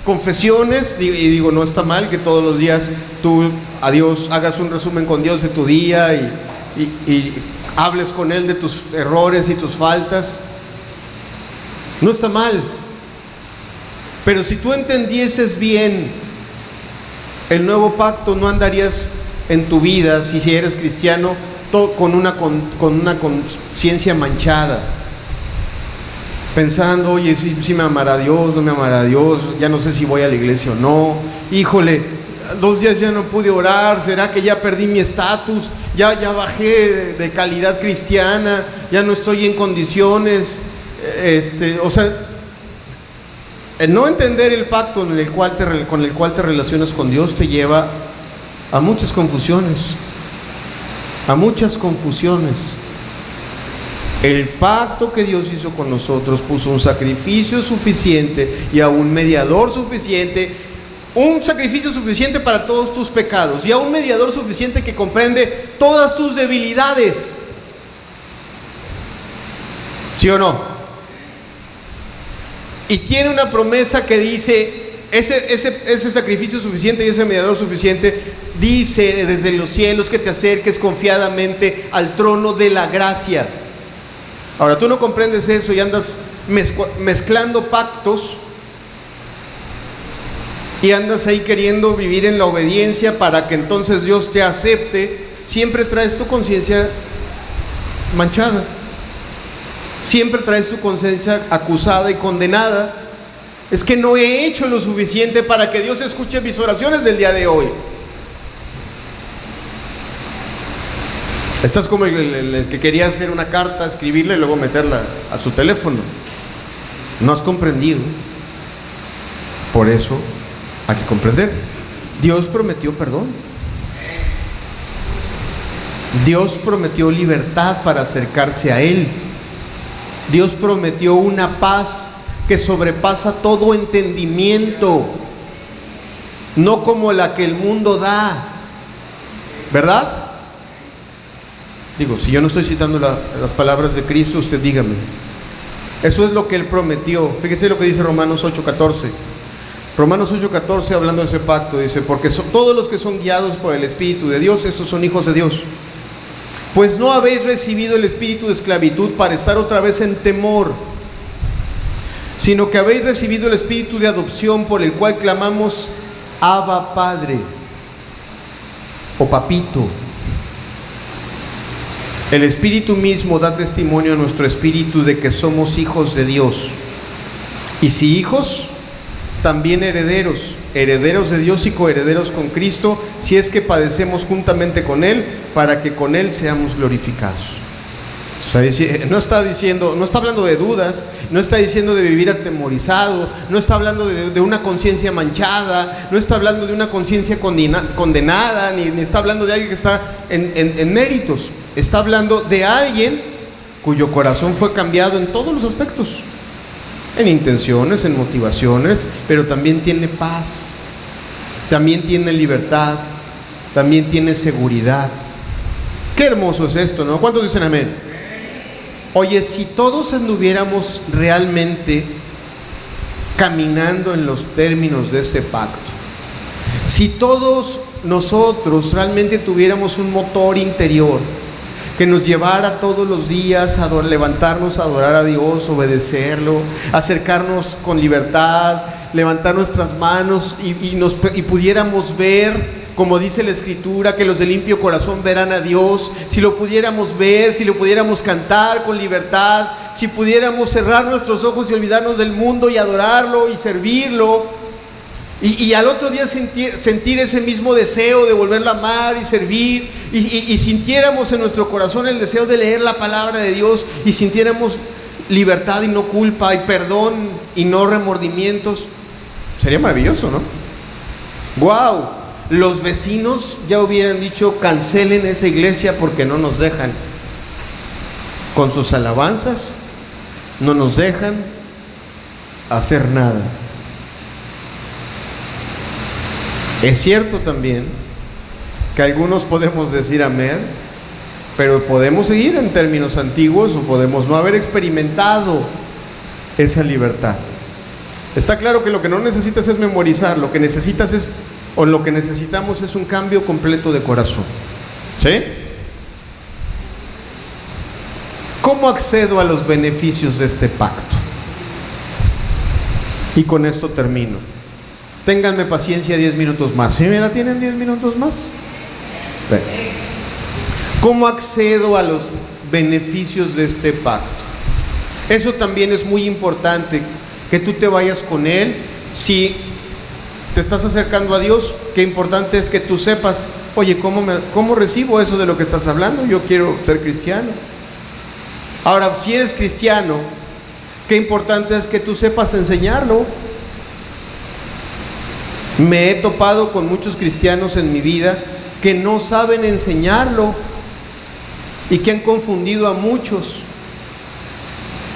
S2: confesiones, y digo, no está mal que todos los días tú a Dios hagas un resumen con Dios de tu día y hables con Él de tus errores y tus faltas. No está mal. Pero si tú entendieses bien el nuevo pacto, no andarías en tu vida, si eres cristiano, con una conciencia manchada, pensando: oye, si me amará Dios, no me amará Dios, ya no sé si voy a la iglesia o no, híjole, 2 días ya no pude orar, ¿será que ya perdí mi estatus? Ya bajé de calidad cristiana, ya no estoy en condiciones. O sea, el no entender el pacto con el cual te relacionas con Dios te lleva a muchas confusiones. A muchas confusiones. El pacto que Dios hizo con nosotros puso un sacrificio suficiente y a un mediador suficiente, un sacrificio suficiente para todos tus pecados y a un mediador suficiente que comprende todas tus debilidades. ¿Sí o no? Y tiene una promesa que dice, ese sacrificio suficiente y ese mediador suficiente dice desde los cielos que te acerques confiadamente al trono de la gracia. Ahora tú no comprendes eso y andas mezclando pactos y andas ahí queriendo vivir en la obediencia para que entonces Dios te acepte. Siempre traes tu conciencia manchada, siempre traes tu conciencia acusada y condenada. Es que no he hecho lo suficiente para que Dios escuche mis oraciones del día de hoy. Estás como el que quería hacer una carta, escribirla y luego meterla a su teléfono. No has comprendido. Por eso hay que comprender. Dios prometió perdón. Dios prometió libertad para acercarse a Él. Dios prometió una paz que sobrepasa todo entendimiento, no como la que el mundo da, ¿verdad? Digo, si yo no estoy citando las palabras de Cristo, usted dígame. Eso es lo que Él prometió. Fíjese lo que dice Romanos 8:14. Romanos 8:14, hablando de ese pacto, dice: porque todos los que son guiados por el Espíritu de Dios, estos son hijos de Dios. Pues no habéis recibido el espíritu de esclavitud para estar otra vez en temor, sino que habéis recibido el espíritu de adopción, por el cual clamamos: Abba, Padre, o Papito. El Espíritu mismo da testimonio a nuestro espíritu de que somos hijos de Dios. Y si hijos, también herederos, herederos de Dios y coherederos con Cristo, si es que padecemos juntamente con Él, para que con Él seamos glorificados. No está hablando de dudas, no está diciendo de vivir atemorizado, no está hablando de una conciencia manchada, no está hablando de una conciencia condenada, ni está hablando de alguien que está en méritos. Está hablando de alguien cuyo corazón fue cambiado en todos los aspectos, en intenciones, en motivaciones, pero también tiene paz, también tiene libertad, también tiene seguridad. Qué hermoso es esto, ¿no? ¿Cuántos dicen amén? Oye, si todos anduviéramos realmente caminando en los términos de ese pacto, si todos nosotros realmente tuviéramos un motor interior que nos llevara todos los días a levantarnos a adorar a Dios, obedecerlo, acercarnos con libertad, levantar nuestras manos y pudiéramos ver, como dice la Escritura, que los de limpio corazón verán a Dios. Si lo pudiéramos ver, si lo pudiéramos cantar con libertad, si pudiéramos cerrar nuestros ojos y olvidarnos del mundo y adorarlo y servirlo, y al otro día sentir ese mismo deseo de volverlo a amar y servir, y sintiéramos en nuestro corazón el deseo de leer la palabra de Dios, y sintiéramos libertad y no culpa, y perdón y no remordimientos, sería maravilloso, ¿no? ¡Wow! Los vecinos ya hubieran dicho: cancelen esa iglesia porque no nos dejan con sus alabanzas, no nos dejan hacer nada. Es cierto también que algunos podemos decir amén, pero podemos seguir en términos antiguos o podemos no haber experimentado esa libertad. Está claro que lo que no necesitas es memorizar, lo que necesitamos es un cambio completo de corazón. ¿Sí? ¿Cómo accedo a los beneficios de este pacto? Y con esto termino. Ténganme paciencia 10 minutos más. ¿Sí me la tienen 10 minutos más? Bien. ¿Cómo accedo a los beneficios de este pacto? Eso también es muy importante, que tú te vayas con Él. Si te estás acercando a Dios, qué importante es que tú sepas: oye, ¿cómo recibo eso de lo que estás hablando? Yo quiero ser cristiano. Ahora, si eres cristiano, qué importante es que tú sepas enseñarlo. Me he topado con muchos cristianos en mi vida que no saben enseñarlo y que han confundido a muchos.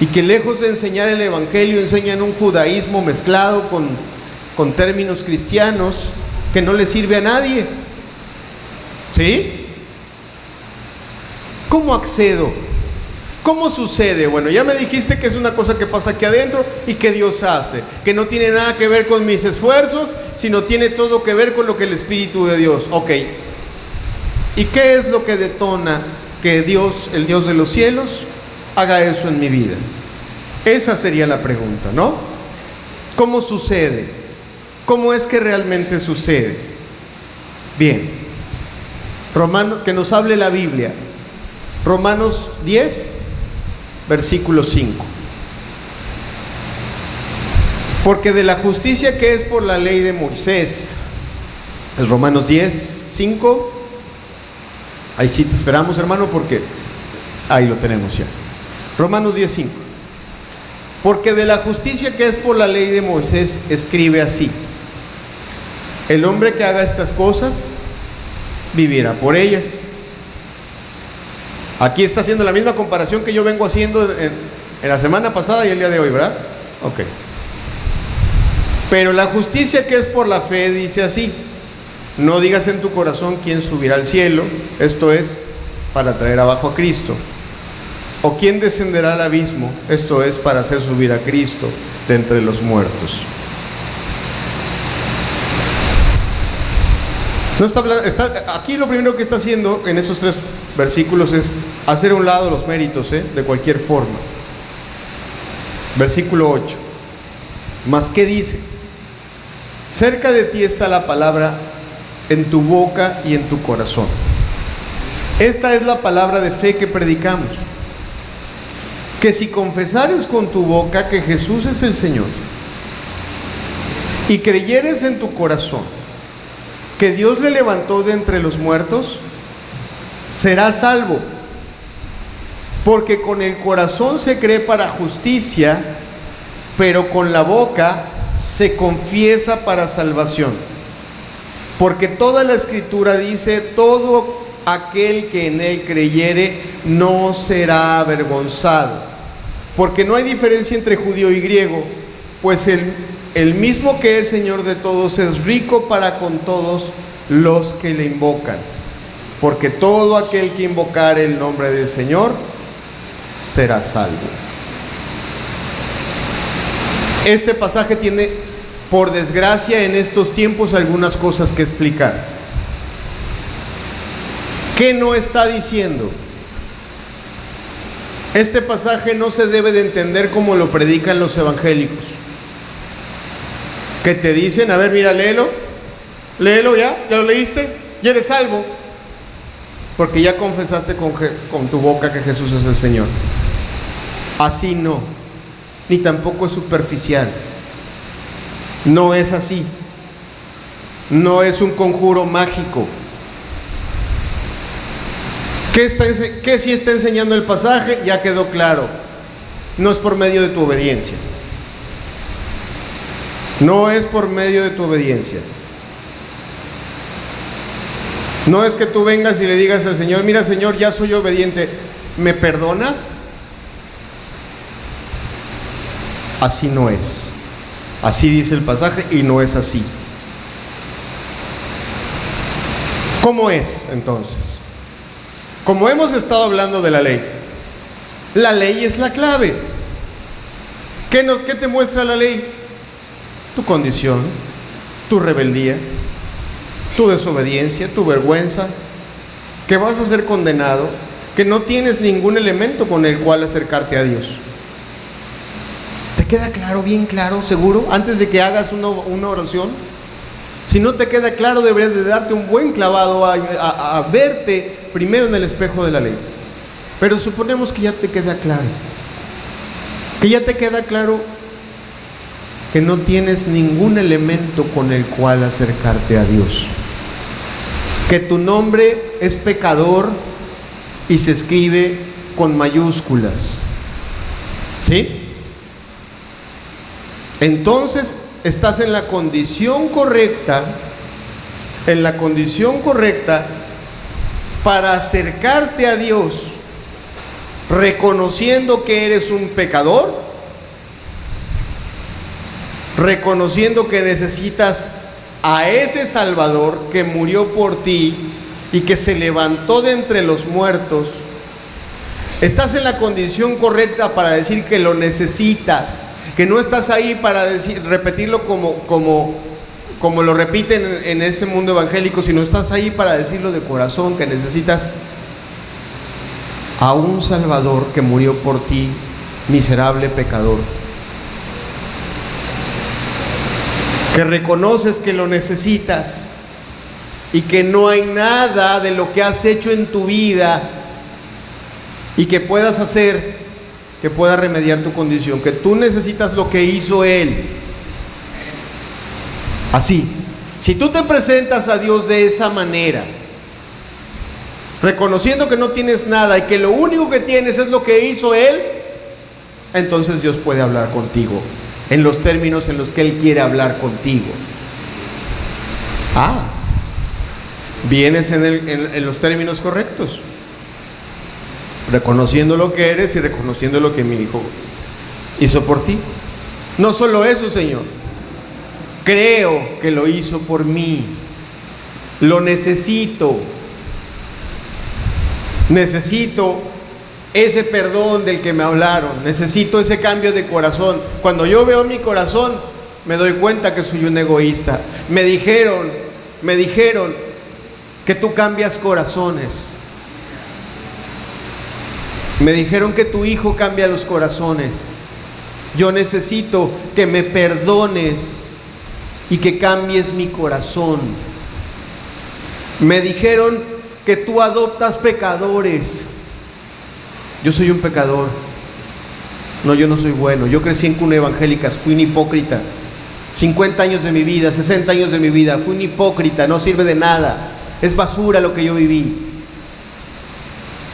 S2: y que lejos de enseñar el evangelio enseñan un judaísmo mezclado con términos cristianos que no le sirve a nadie. ¿Sí? ¿Cómo accedo? ¿Cómo sucede? Bueno, ya me dijiste que es una cosa que pasa aquí adentro y que Dios hace, que no tiene nada que ver con mis esfuerzos, sino tiene todo que ver con lo que el Espíritu de Dios. Ok. ¿Y qué es lo que detona que Dios, el Dios de los cielos, haga eso en mi vida? Esa sería la pregunta, ¿no? ¿Cómo sucede? ¿Cómo es que realmente sucede? Bien, que nos hable la Biblia. Romanos 10, versículo 5. Porque de la justicia que es por la ley de Moisés, es Romanos 10, 5. Ahí sí te esperamos, hermano, porque ahí lo tenemos ya. Romanos 10, 5. Porque de la justicia que es por la ley de Moisés, escribe así: el hombre que haga estas cosas vivirá por ellas. Aquí está haciendo la misma comparación que yo vengo haciendo en la semana pasada y el día de hoy, ¿verdad? Ok. Pero la justicia que es por la fe dice así: no digas en tu corazón quién subirá al cielo, esto es, para traer abajo a Cristo, o quién descenderá al abismo, esto es, para hacer subir a Cristo de entre los muertos. No aquí lo primero que está haciendo en esos 3 versículos es hacer a un lado los méritos, de cualquier forma. Versículo 8. Mas ¿qué dice? Cerca de ti está la palabra, en tu boca y en tu corazón. Esta es la palabra de fe que predicamos: que si confesares con tu boca que Jesús es el Señor, y creyeres en tu corazón que Dios le levantó de entre los muertos, serás salvo. Porque con el corazón se cree para justicia, pero con la boca se confiesa para salvación. Porque toda la Escritura dice: todo aquel que en él creyere no será avergonzado. Porque no hay diferencia entre judío y griego, pues el mismo que es Señor de todos es rico para con todos los que le invocan. Porque todo aquel que invocare el nombre del Señor será salvo. Este pasaje tiene, por desgracia, en estos tiempos algunas cosas que explicar. ¿Qué no está diciendo? Este pasaje no se debe de entender como lo predican los evangélicos, que te dicen: a ver, mira, léelo ya lo leíste, ya eres salvo, porque ya confesaste con tu boca que Jesús es el Señor. Así no, ni tampoco es superficial. No es así. No es un conjuro mágico. ¿Qué sí está enseñando el pasaje? Ya quedó claro. No es por medio de tu obediencia. No es por medio de tu obediencia. No es que tú vengas y le digas al Señor: mira, Señor, ya soy obediente, ¿me perdonas? Así no es. Así dice el pasaje y no es así. ¿Cómo es entonces? Como hemos estado hablando de la ley es la clave. ¿Qué te muestra la ley? Tu condición, tu rebeldía, tu desobediencia, tu vergüenza, que vas a ser condenado, que no tienes ningún elemento con el cual acercarte a Dios. ¿Te queda claro, bien claro, seguro, antes de que hagas una oración? Si no te queda claro, deberías de darte un buen clavado a verte primero en el espejo de la ley. Pero suponemos que ya te queda claro, que no tienes ningún elemento con el cual acercarte a Dios, que tu nombre es pecador y se escribe con mayúsculas, ¿sí? Entonces estás en la condición correcta, para acercarte a Dios reconociendo que eres un pecador, reconociendo que necesitas a ese Salvador que murió por ti y que se levantó de entre los muertos. Estás en la condición correcta para decir que lo necesitas, que no estás ahí para repetirlo como lo repiten en ese mundo evangélico, sino estás ahí para decirlo de corazón, que necesitas a un Salvador que murió por ti, miserable pecador. Que reconoces que lo necesitas y que no hay nada de lo que has hecho en tu vida y que puedas hacer que pueda remediar tu condición, que tú necesitas lo que hizo Él. Así, si tú te presentas a Dios de esa manera, reconociendo que no tienes nada y que lo único que tienes es lo que hizo Él, entonces Dios puede hablar contigo en los términos en los que Él quiere hablar contigo. Vienes en los términos correctos, reconociendo lo que eres y reconociendo lo que mi Hijo hizo por ti. No solo eso, Señor, creo que lo hizo por mí, lo necesito ese perdón del que me hablaron, necesito ese cambio de corazón. Cuando yo veo mi corazón, me doy cuenta que soy un egoísta. Me dijeron que tú cambias corazones. Me dijeron que tu Hijo cambia los corazones. Yo necesito que me perdones y que cambies mi corazón. Me dijeron que tú adoptas pecadores. Yo soy un pecador. No, yo no soy bueno. Yo crecí en cuna evangélica, fui un hipócrita. 50 años de mi vida, 60 años de mi vida, fui un hipócrita, no sirve de nada. Es basura lo que yo viví.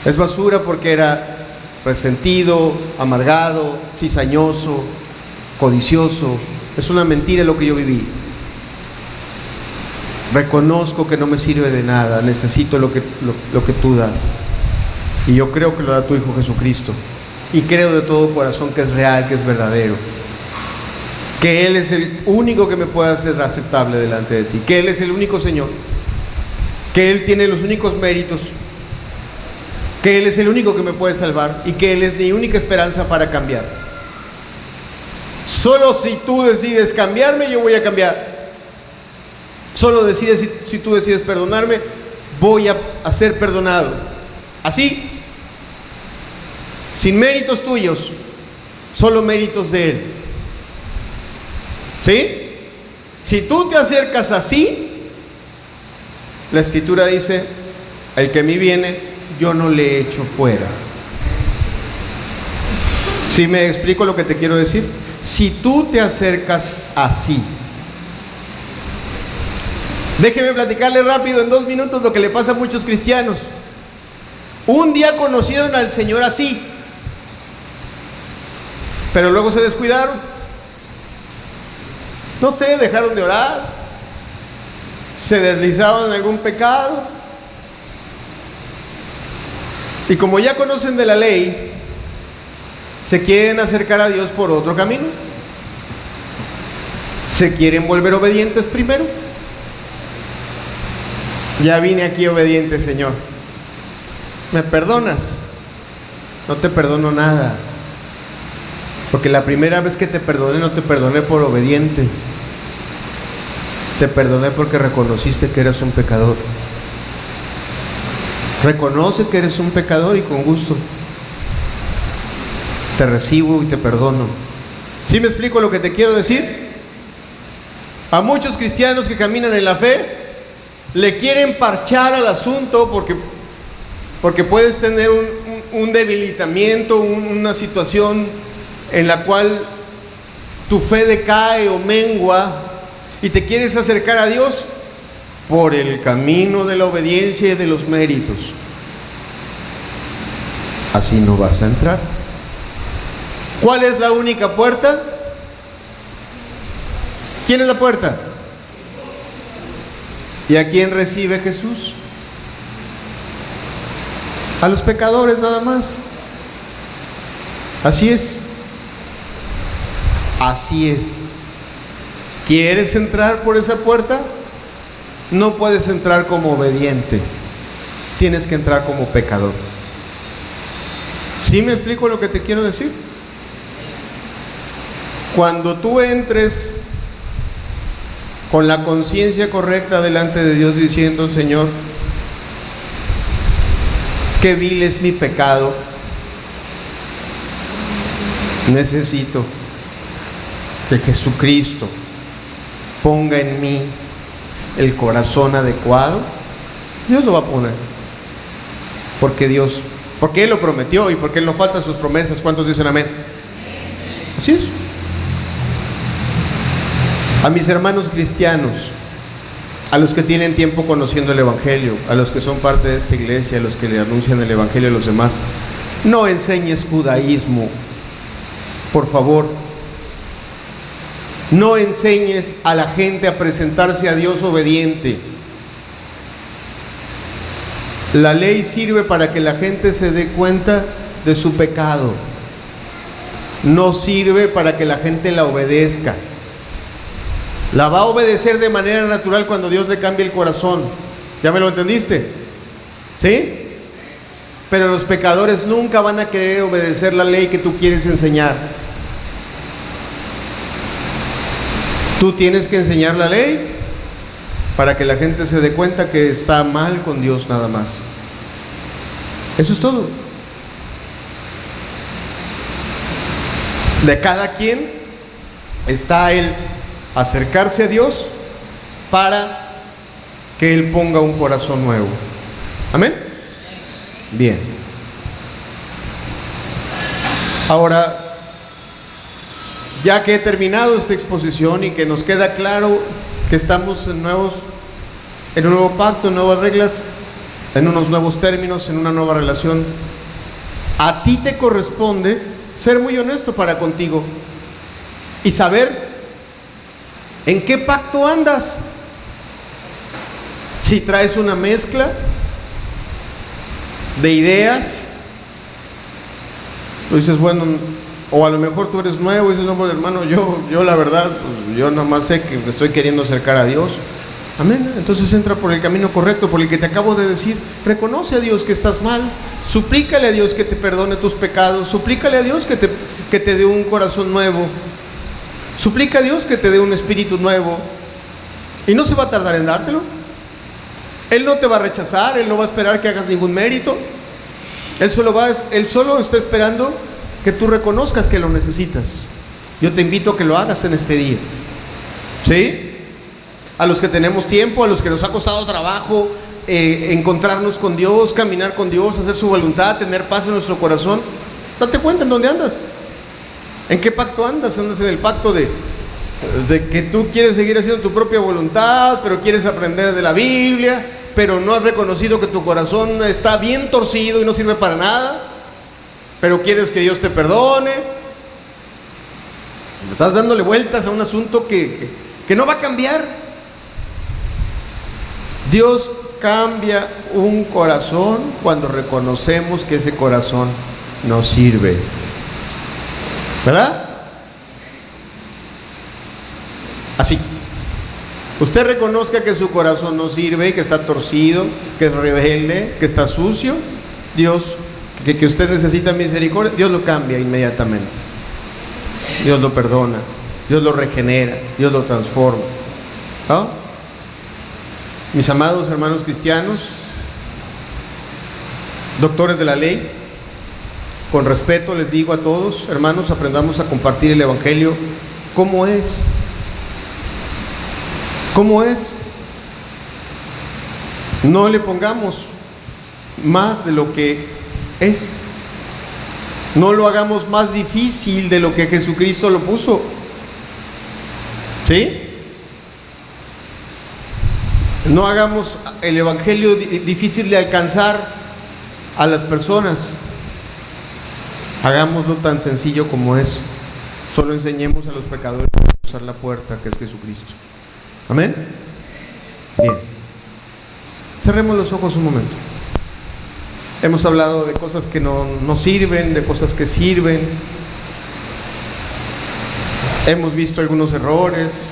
S2: Es basura porque era resentido, amargado, cizañoso, codicioso. Es una mentira lo que yo viví. Reconozco que no me sirve de nada, necesito lo que tú das. Y yo creo que lo da tu Hijo Jesucristo. Y creo de todo corazón que es real, que es verdadero. Que Él es el único que me puede hacer aceptable delante de ti. Que Él es el único Señor. Que Él tiene los únicos méritos. Que Él es el único que me puede salvar. Y que Él es mi única esperanza para cambiar. Solo si tú decides cambiarme, yo voy a cambiar. Solo si tú decides perdonarme, voy a ser perdonado. Así, sin méritos tuyos, solo méritos de Él. ¿Sí? Si tú te acercas así, la Escritura dice: el que a mí viene, yo no le echo fuera. ¿Sí me explico lo que te quiero decir? Si tú te acercas así, déjeme platicarle rápido en 2 minutos lo que le pasa a muchos cristianos. Un día conocieron al Señor así, pero luego se descuidaron. No sé, dejaron de orar, se deslizaron en algún pecado. Y como ya conocen de la ley, se quieren acercar a Dios por otro camino. Se quieren volver obedientes primero. Ya vine aquí obediente, Señor. ¿Me perdonas? No te perdono nada. Porque la primera vez que te perdoné, no te perdoné por obediente. Te perdoné porque reconociste que eres un pecador. Reconoce que eres un pecador y con gusto te recibo y te perdono. ¿Sí me explico lo que te quiero decir? A muchos cristianos que caminan en la fe le quieren parchar al asunto porque puedes tener un debilitamiento, una situación en la cual tu fe decae o mengua y te quieres acercar a Dios por el camino de la obediencia y de los méritos. Así no vas a entrar. ¿Cuál es la única puerta? ¿Quién es la puerta? ¿Y a quién recibe Jesús? A los pecadores nada más. Así es. Así es. ¿Quieres entrar por esa puerta? No puedes entrar como obediente. Tienes que entrar como pecador. ¿Sí me explico lo que te quiero decir? Cuando tú entres con la conciencia correcta delante de Dios diciendo: Señor, qué vil es mi pecado, necesito que Jesucristo ponga en mí el corazón adecuado, Dios lo va a poner, porque Él lo prometió y porque Él no falta sus promesas. ¿Cuántos dicen amén? Así es. A mis hermanos cristianos, a los que tienen tiempo conociendo el Evangelio, a los que son parte de esta iglesia, a los que le anuncian el Evangelio a los demás, no enseñes judaísmo, por favor. No enseñes a la gente a presentarse a Dios obediente. La ley sirve para que la gente se dé cuenta de su pecado. No sirve para que la gente la obedezca. La va a obedecer de manera natural cuando Dios le cambie el corazón. ¿Ya me lo entendiste? ¿Sí? Pero los pecadores nunca van a querer obedecer la ley que tú quieres enseñar. Tú tienes que enseñar la ley para que la gente se dé cuenta que está mal con Dios nada más. Eso es todo. De cada quien está el acercarse a Dios para que Él ponga un corazón nuevo. ¿Amén? Bien. Ahora, ya que he terminado esta exposición y que nos queda claro que estamos en un nuevo pacto, en nuevas reglas, en unos nuevos términos, en una nueva relación, a ti te corresponde ser muy honesto para contigo y saber en qué pacto andas. Si traes una mezcla de ideas, tú dices, bueno, o a lo mejor tú eres nuevo y dices, no, pues, hermano, yo la verdad, pues, yo nomás sé que me estoy queriendo acercar a Dios. Amén. Entonces entra por el camino correcto, por el que te acabo de decir. Reconoce a Dios que estás mal, suplícale a Dios que te perdone tus pecados, suplícale a Dios que te dé un corazón nuevo, suplica a Dios que te dé un espíritu nuevo, y no se va a tardar en dártelo. Él no te va a rechazar, Él no va a esperar que hagas ningún mérito. Él solo está esperando que tú reconozcas que lo necesitas. Yo te invito a que lo hagas en este día. ¿Sí? A los que tenemos tiempo, a los que nos ha costado trabajo encontrarnos con Dios, caminar con Dios, hacer su voluntad, tener paz en nuestro corazón, date cuenta en dónde andas. ¿En qué pacto andas? Andas en el pacto de que tú quieres seguir haciendo tu propia voluntad, pero quieres aprender de la Biblia, pero no has reconocido que tu corazón está bien torcido y no sirve para nada, pero quieres que Dios te perdone. Estás dándole vueltas a un asunto que no va a cambiar. Dios cambia un corazón cuando reconocemos que ese corazón no sirve. ¿Verdad? Así. Usted reconozca que su corazón no sirve, que está torcido, que es rebelde, que está sucio. Dios, que usted necesita misericordia, Dios lo cambia inmediatamente. Dios lo perdona, Dios lo regenera, Dios lo transforma. ¿No? Mis amados hermanos cristianos, doctores de la ley, con respeto les digo a todos, hermanos, aprendamos a compartir el Evangelio como es. ¿Cómo es? No le pongamos más de lo que es. No lo hagamos más difícil de lo que Jesucristo lo puso. ¿Sí? No hagamos el Evangelio difícil de alcanzar a las personas. Hagámoslo tan sencillo como es. Solo enseñemos a los pecadores a usar la puerta que es Jesucristo. Amén. Bien. Cerremos los ojos un momento. Hemos hablado de cosas que no sirven, de cosas que sirven. Hemos visto algunos errores.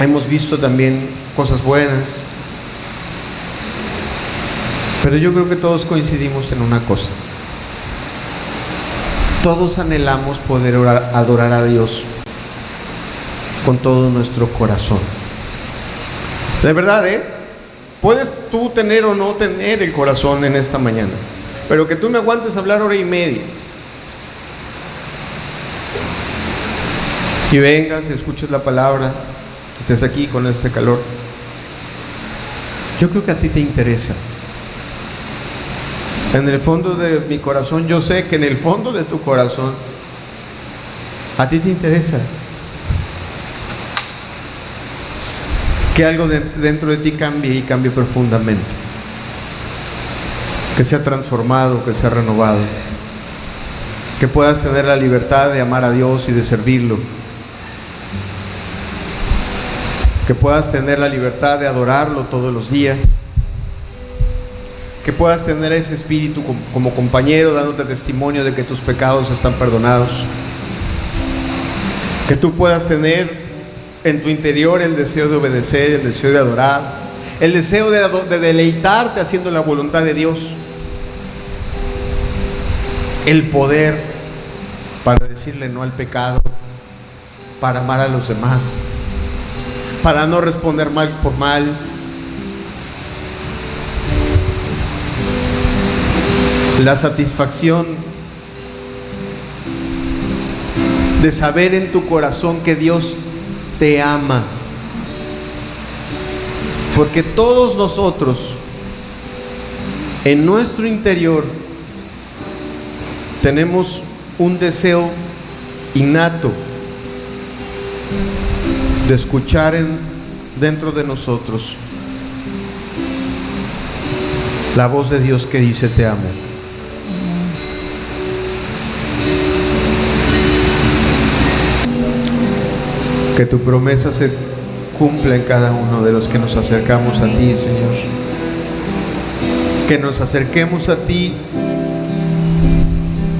S2: Hemos visto también cosas buenas. Pero yo creo que todos coincidimos en una cosa. Todos anhelamos poder adorar a Dios con todo nuestro corazón. De verdad, puedes tú tener o no tener el corazón en esta mañana, pero que tú me aguantes hablar hora y media y vengas y escuches la palabra, estés aquí con este calor. Yo creo que a ti te interesa. En el fondo de mi corazón, yo sé que en el fondo de tu corazón a ti te interesa que algo dentro de ti cambie, y cambie profundamente, que sea transformado, que sea renovado, que puedas tener la libertad de amar a Dios y de servirlo, que puedas tener la libertad de adorarlo todos los días, que puedas tener ese espíritu como compañero dándote testimonio de que tus pecados están perdonados, que tú puedas tener en tu interior el deseo de obedecer, el deseo de adorar, el deseo de deleitarte haciendo la voluntad de Dios, el poder para decirle no al pecado, para amar a los demás, para no responder mal por mal, la satisfacción de saber en tu corazón que Dios te ama, porque todos nosotros en nuestro interior tenemos un deseo innato de escuchar dentro de nosotros la voz de Dios que dice te amo. Que tu promesa se cumpla en cada uno de los que nos acercamos a ti, Señor. Que nos acerquemos a ti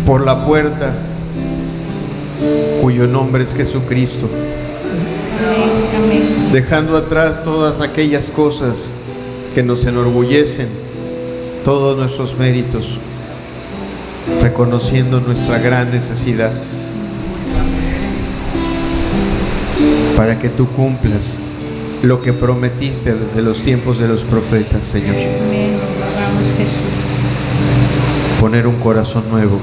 S2: por la puerta cuyo nombre es Jesucristo. Dejando atrás todas aquellas cosas que nos enorgullecen, todos nuestros méritos, reconociendo nuestra gran necesidad, para que tú cumplas lo que prometiste desde los tiempos de los profetas, Señor.
S3: Amén. Rogamos, Jesús.
S2: Poner un corazón nuevo.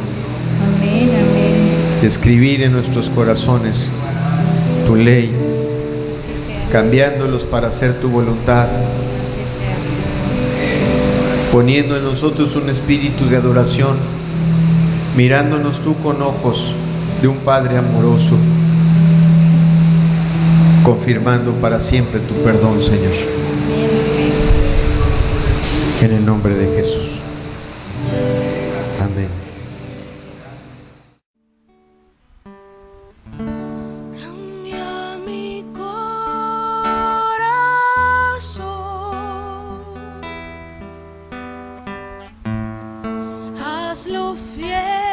S3: Amén, amén.
S2: Escribir en nuestros corazones tu ley, cambiándolos para hacer tu voluntad,
S3: Así sea, Señor.
S2: poniendo en nosotros un espíritu de adoración, mirándonos tú con ojos de un Padre amoroso, confirmando para siempre tu perdón, Señor. En el nombre de Jesús. Amén.
S1: Cambia mi corazón, hazlo fiel.